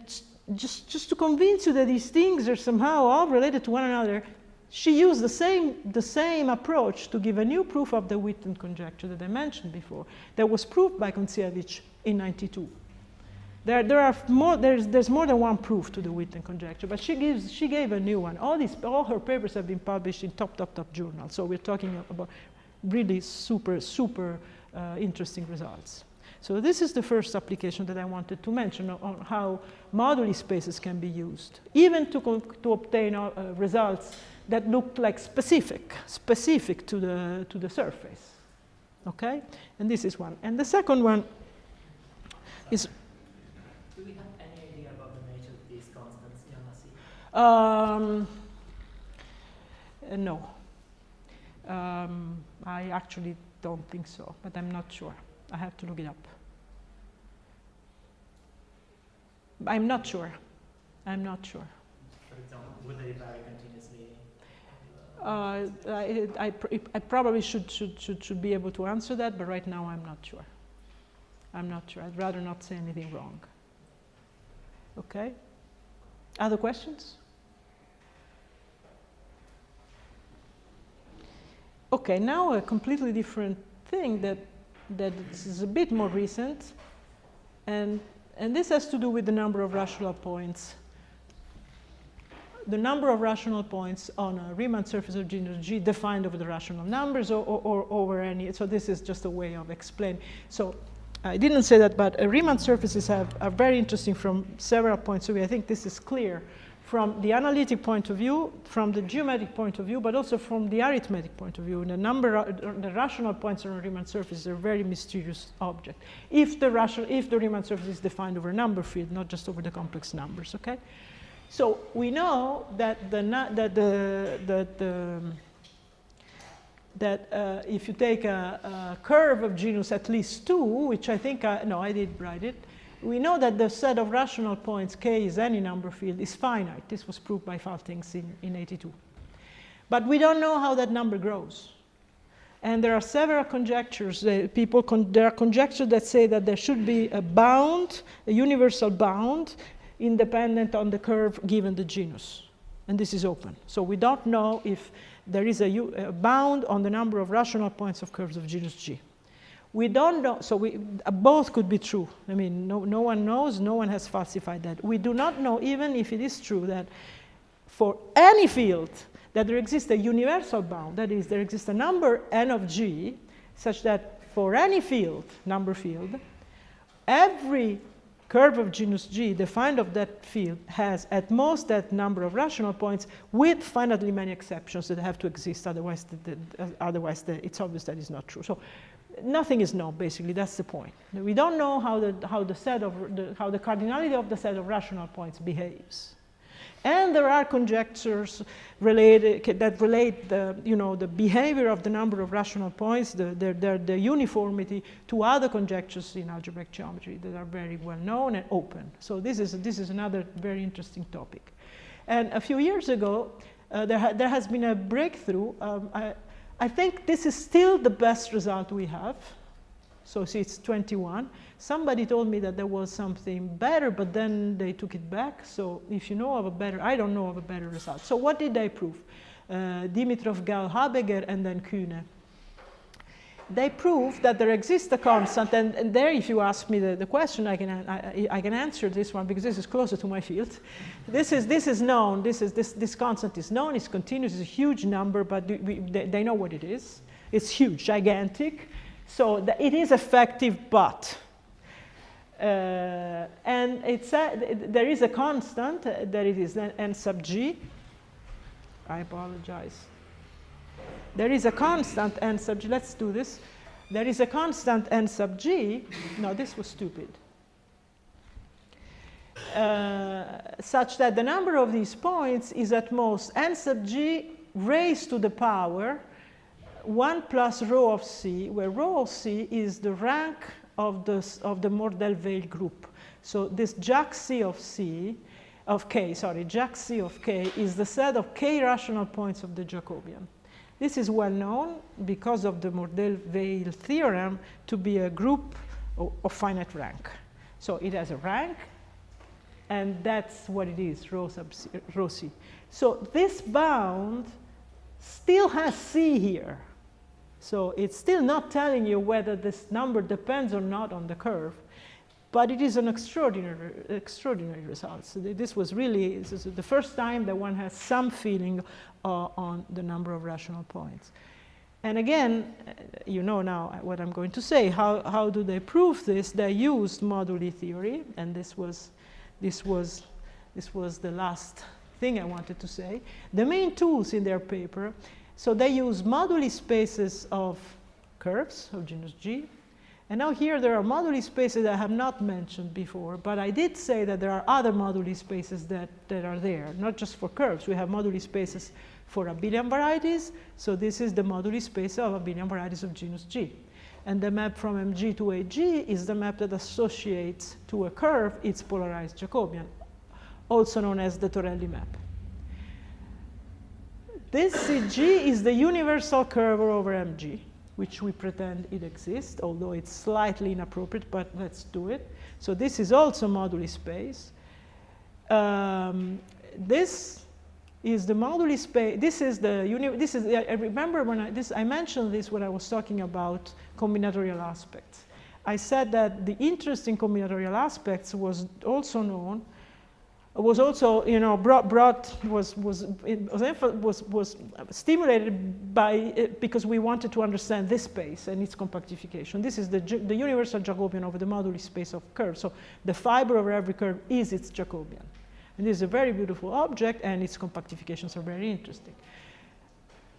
just to convince you that these things are somehow all related to one another, she used the same approach to give a new proof of the Witten conjecture that I mentioned before, that was proved by Konciewicz in '92. There's more than one proof to the Witten conjecture, but she gave a new one. All her papers have been published in top journals. So we're talking about really super interesting results. So this is the first application that I wanted to mention on how moduli spaces can be used, even to obtain results that looked like specific to the surface. Okay, and this is one. And the second one Is do we have any idea about the nature of these constants in no. I actually don't think so, but I'm not sure. I have to look it up. I'm not sure. I'm not sure. For example, would they vary continuously? I probably should be able to answer that, but right now I'm not sure. I'm not sure. I'd rather not say anything wrong. Okay? Other questions? Okay, now a completely different thing that is a bit more recent, and this has to do with the number of rational points. The number of rational points on a Riemann surface of genus G defined over the rational numbers or over any. So this is just a way of explaining. So I didn't say that, but Riemann surfaces are very interesting from several points of view. I think this is clear from the analytic point of view, from the geometric point of view, but also from the arithmetic point of view. And the rational points on a Riemann surface are a very mysterious object. If the Riemann surface is defined over a number field, not just over the complex numbers, okay? So we know that if you take a curve of genus at least 2, which I think, I did write it, we know that the set of rational points K is any number field is finite. This was proved by Faltings in 82. But we don't know how that number grows. And there are several conjectures. There are conjectures that say that there should be a bound, a universal bound, independent on the curve given the genus. And this is open. So we don't know if there is a bound on the number of rational points of curves of genus G. We don't know, so both could be true. I mean, no one knows, no one has falsified that. We do not know, even if it is true, that for any field, that there exists a universal bound, that is, there exists a number n of G, such that for any field, number field, every curve of genus G defined of that field has at most that number of rational points with finitely many exceptions that have to exist, otherwise it's obvious that is not true. So nothing is known, basically. That's the point. We don't know how the cardinality of the set of rational points behaves. And there are conjectures that relate the behavior of the number of rational points, the uniformity, to other conjectures in algebraic geometry that are very well known and open. So this is another very interesting topic. And a few years ago, there has been a breakthrough. I think this is still the best result we have. So see, it's 21. Somebody told me that there was something better, but then they took it back. So if you know of a better, I don't know of a better result. So what did they prove? Dimitrov, Gao, Habeger, and then Kühne. They proved that there exists a constant, and there, if you ask me the question, I can answer this one because this is closer to my field. This is known. This constant is known. It's continuous. It's a huge number, but they know what it is. It's huge, gigantic. So it is effective, but and there is a constant that it is n sub G. I apologize. There is a constant n sub G. Let's do this. There is a constant n sub G. No, this was stupid. Such that the number of these points is at most n sub G raised to the power 1 plus rho of C, where rho of C is the rank of the Mordell-Weil group. So this Jack C of K is the set of K rational points of the Jacobian. This is well known because of the Mordell-Weil theorem to be a group of finite rank. So it has a rank, and that's what it is, rho C. So this bound still has C here. So it's still not telling you whether this number depends or not on the curve, but it is an extraordinary result. So this is the first time that one has some feeling on the number of rational points. And again, you know now what I'm going to say. How do they prove this? They used moduli theory, and this was the last thing I wanted to say. The main tools in their paper. So they use moduli spaces of curves of genus G. And now here there are moduli spaces that I have not mentioned before, but I did say that there are other moduli spaces that are there, not just for curves. We have moduli spaces for abelian varieties. So this is the moduli space of abelian varieties of genus G. And the map from MG to AG is the map that associates to a curve its polarized Jacobian, also known as the Torelli map. This CG is the universal curve over MG, which we pretend it exists, although it's slightly inappropriate, but let's do it. So this is also moduli space. This is the moduli space. This is the I remember when I mentioned this when I was talking about combinatorial aspects. I said that the interest in combinatorial aspects was also known. Was also, you know, was stimulated by because we wanted to understand this space and its compactification. This is the universal Jacobian over the moduli space of curves. So the fiber over every curve is its Jacobian. And this is a very beautiful object, and its compactifications are very interesting.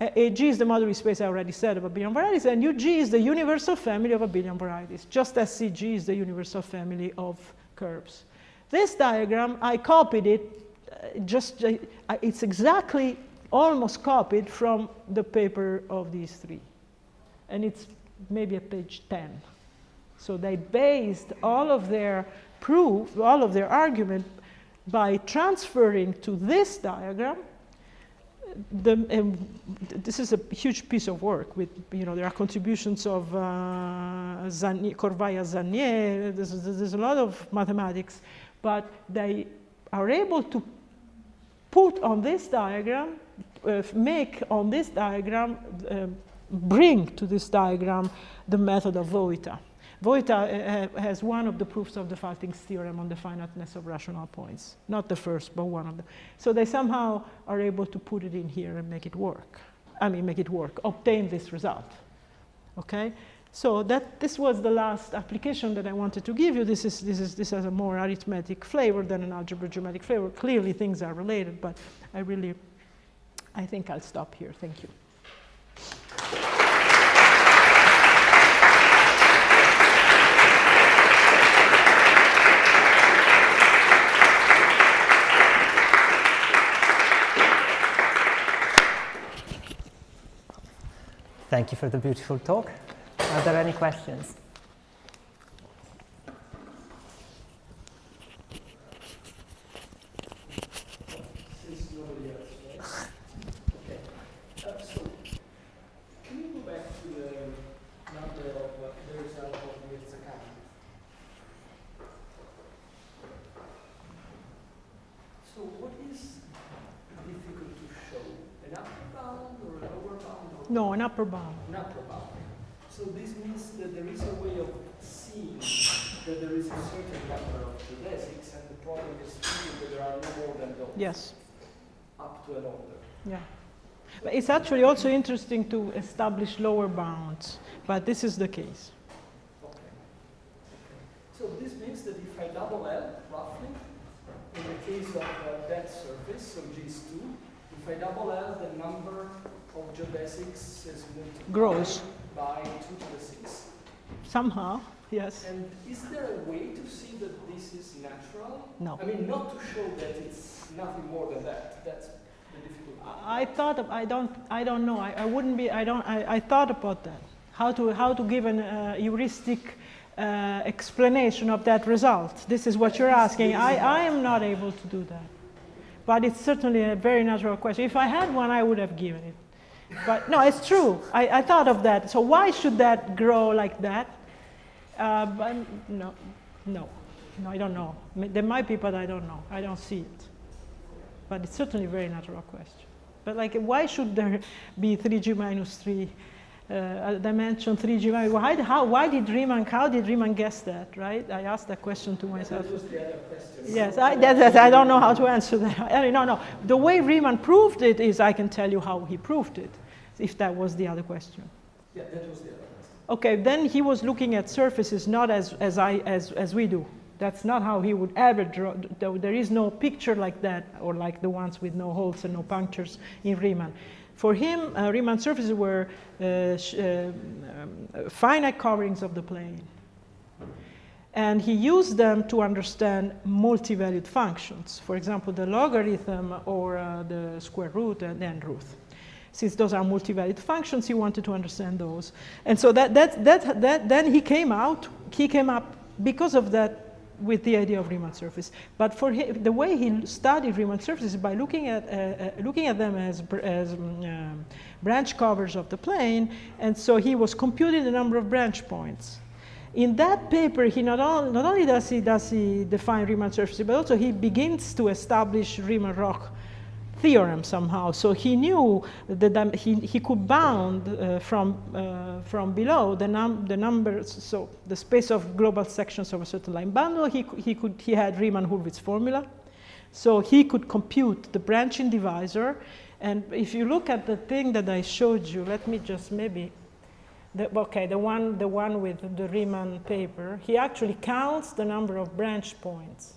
AG is the moduli space I already said of abelian varieties, and UG is the universal family of abelian varieties, just as CG is the universal family of curves. This diagram, I copied it, it's exactly almost copied from the paper of these three. And it's maybe at page 10. So they based all of their proof, all of their argument, by transferring to this diagram. This is a huge piece of work with, you know, there are contributions of Corvaya-Zanier, there's a lot of mathematics, but they are able to put on this diagram, make on this diagram, bring to this diagram the method of Vojta. Vojta has one of the proofs of the Falting's theorem on the finiteness of rational points. Not the first, but one of them. So they somehow are able to put it in here and make it work. I mean, make it work, obtain this result. Okay? So this was the last application that I wanted to give you. This has a more arithmetic flavor than an algebra geometric flavor. Clearly things are related, but I think I'll stop here. Thank you. Thank you for the beautiful talk. Are there any questions? Since nobody else, right? Okay. So, can you go back to the number of the result of Mirza-Khan? So, what is difficult to show? An upper bound or a lower bound? No, an upper bound. An upper bound. So this means that there is a way of seeing that there is a certain number of geodesics, and the problem is that there are no more than those. Yes. Up to an order. Yeah. But it's actually also interesting to establish lower bounds, but this is the case. Okay. So this means that if I double L, roughly, in the case of that surface, so G is 2, if I double L, the number of geodesics is multiplied Grows. by 2 to the 6. Somehow, yes. And is there a way to see that this is natural? No. I mean, not to show that it's nothing more than that. That's the difficult part. I thought I don't know. I thought about that. How to give an heuristic explanation of that result. This is what you're asking. I am not able to do that. But it's certainly a very natural question. If I had one, I would have given it. But no, it's true. I thought of that. So why should that grow like that? But no, I don't know. There might be, but I don't know. I don't see it. But it's certainly a very natural question. But like, why should there be 3G minus 3 dimension 3G minus? How did Riemann guess that? Right? I asked that question to myself. That was the other question. Yes, I don't know how to answer that. No. The way Riemann proved it is, I can tell you how he proved it, if that was the other question. Yeah, that was the other question. Okay, then he was looking at surfaces not as we do. That's not how he would ever draw. There is no picture like that, or like the ones with no holes and no punctures in Riemann. For him, Riemann surfaces were finite coverings of the plane. And he used them to understand multi-valued functions, for example, the logarithm or the square root and end root. Since those are multi-valued functions, he wanted to understand those. And so then he came up because of that with the idea of Riemann surface. But for him, the way he studied Riemann surfaces is by looking at them as branch covers of the plane. And so he was computing the number of branch points. In that paper, he not only does he define Riemann surfaces, but also he begins to establish Riemann-Roch theorem somehow. So he knew that he could bound from below the numbers, so the space of global sections of a certain line bundle. He had Riemann-Hurwitz formula, so he could compute the branching divisor. And if you look at the thing that I showed you, let me just maybe. The one with the Riemann paper, he actually counts the number of branch points.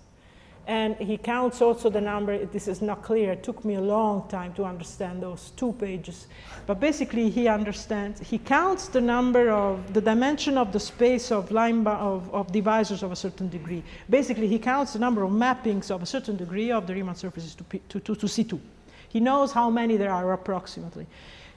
And he counts also the number, this is not clear, it took me a long time to understand those 2 pages. But basically he counts the number of, the dimension of the space of of divisors of a certain degree. Basically he counts the number of mappings of a certain degree of the Riemann surfaces to C2. He knows how many there are approximately.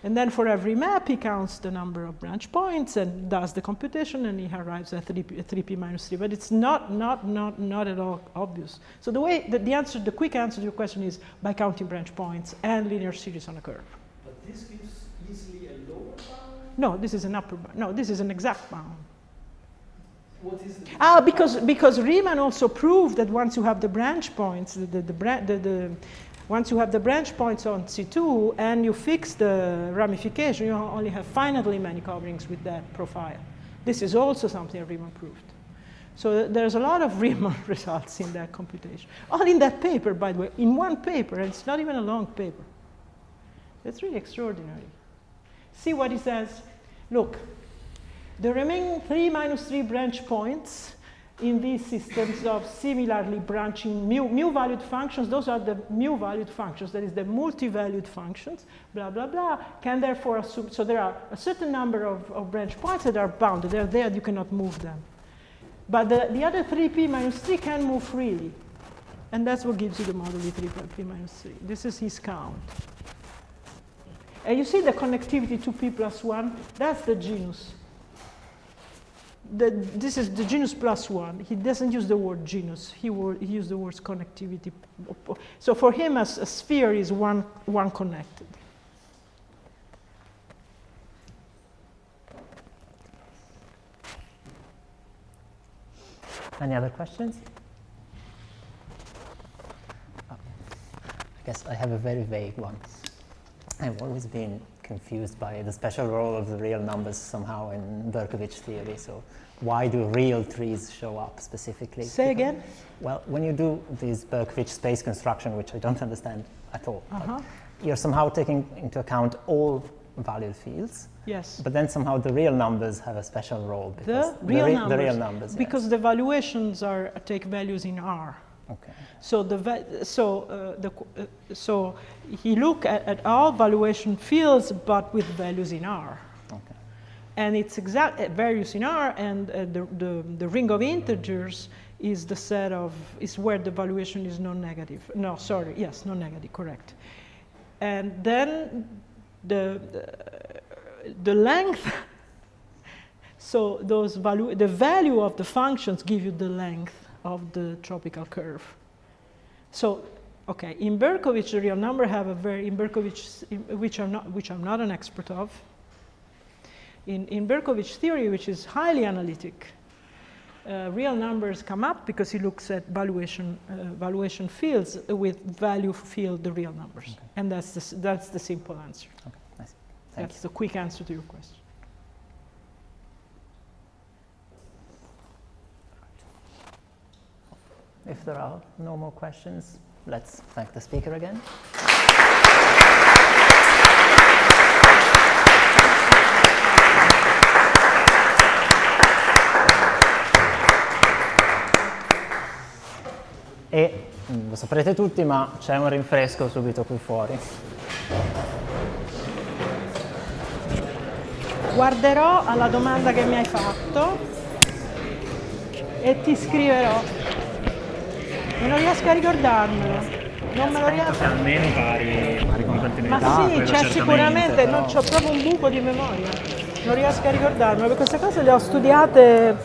And then for every map, he counts the number of branch points and does the computation, and he arrives at 3p minus 3. But it's not at all obvious. So the quick answer to your question is by counting branch points and linear series on a curve. But this gives easily a lower bound? No, this is an upper bound. No, this is an exact bound. What is the because Riemann also proved that once you have the branch points, once you have the branch points on C2 and you fix the ramification, you only have finitely many coverings with that profile. This is also something Riemann proved. So there's a lot of Riemann results in that computation. All in that paper, by the way, in one paper, and it's not even a long paper. That's really extraordinary. See what he says? Look, the remaining 3 minus 3 branch points in these systems of similarly branching mu-valued functions, those are the mu-valued functions, that is the multi-valued functions, blah, blah, blah, can therefore assume, so there are a certain number of branch points that are bounded. They're there, you cannot move them. But the other 3p minus 3 can move freely. And that's what gives you the moduli 3p minus 3. This is his count. And you see the connectivity 2p plus 1, that's the genus. This is the genus plus 1. He doesn't use the word genus. He used the words connectivity. So for him, a sphere is one connected. Any other questions? I guess I have a very vague one. I've always been confused by the special role of the real numbers somehow in Berkovich theory. So why do real trees show up specifically? Say again? Well, when you do this Berkovich space construction, which I don't understand at all, you're somehow taking into account all valued fields. Yes. But then somehow the real numbers have a special role. The real numbers. Because yes. The valuations take values in R. Okay. So he looked at all valuation fields, but with values in R. Okay. And it's exact values in R, and the ring of integers is the set of where the valuation is non-negative. No, sorry, yes, non-negative, correct. And then the length. So the value of the functions give you the length of the tropical curve. So, okay, in Berkovich, the real number have which I'm not an expert of. In Berkovich theory, which is highly analytic, real numbers come up because he looks at valuation fields with value field the real numbers, okay. And that's the simple answer. Okay, nice. That's the quick answer to your question. If there are no more questions, let's thank the speaker again. E lo saprete tutti, ma c'è un rinfresco subito qui fuori. Guarderò alla domanda che mi hai fatto e ti scriverò. E non riesco a ricordarmelo. Non me lo riesco. Almeno vari continuità. Ma sì, c'è sicuramente, non c'ho proprio un buco di memoria. Non riesco a ricordarmelo, perché queste cose le ho studiate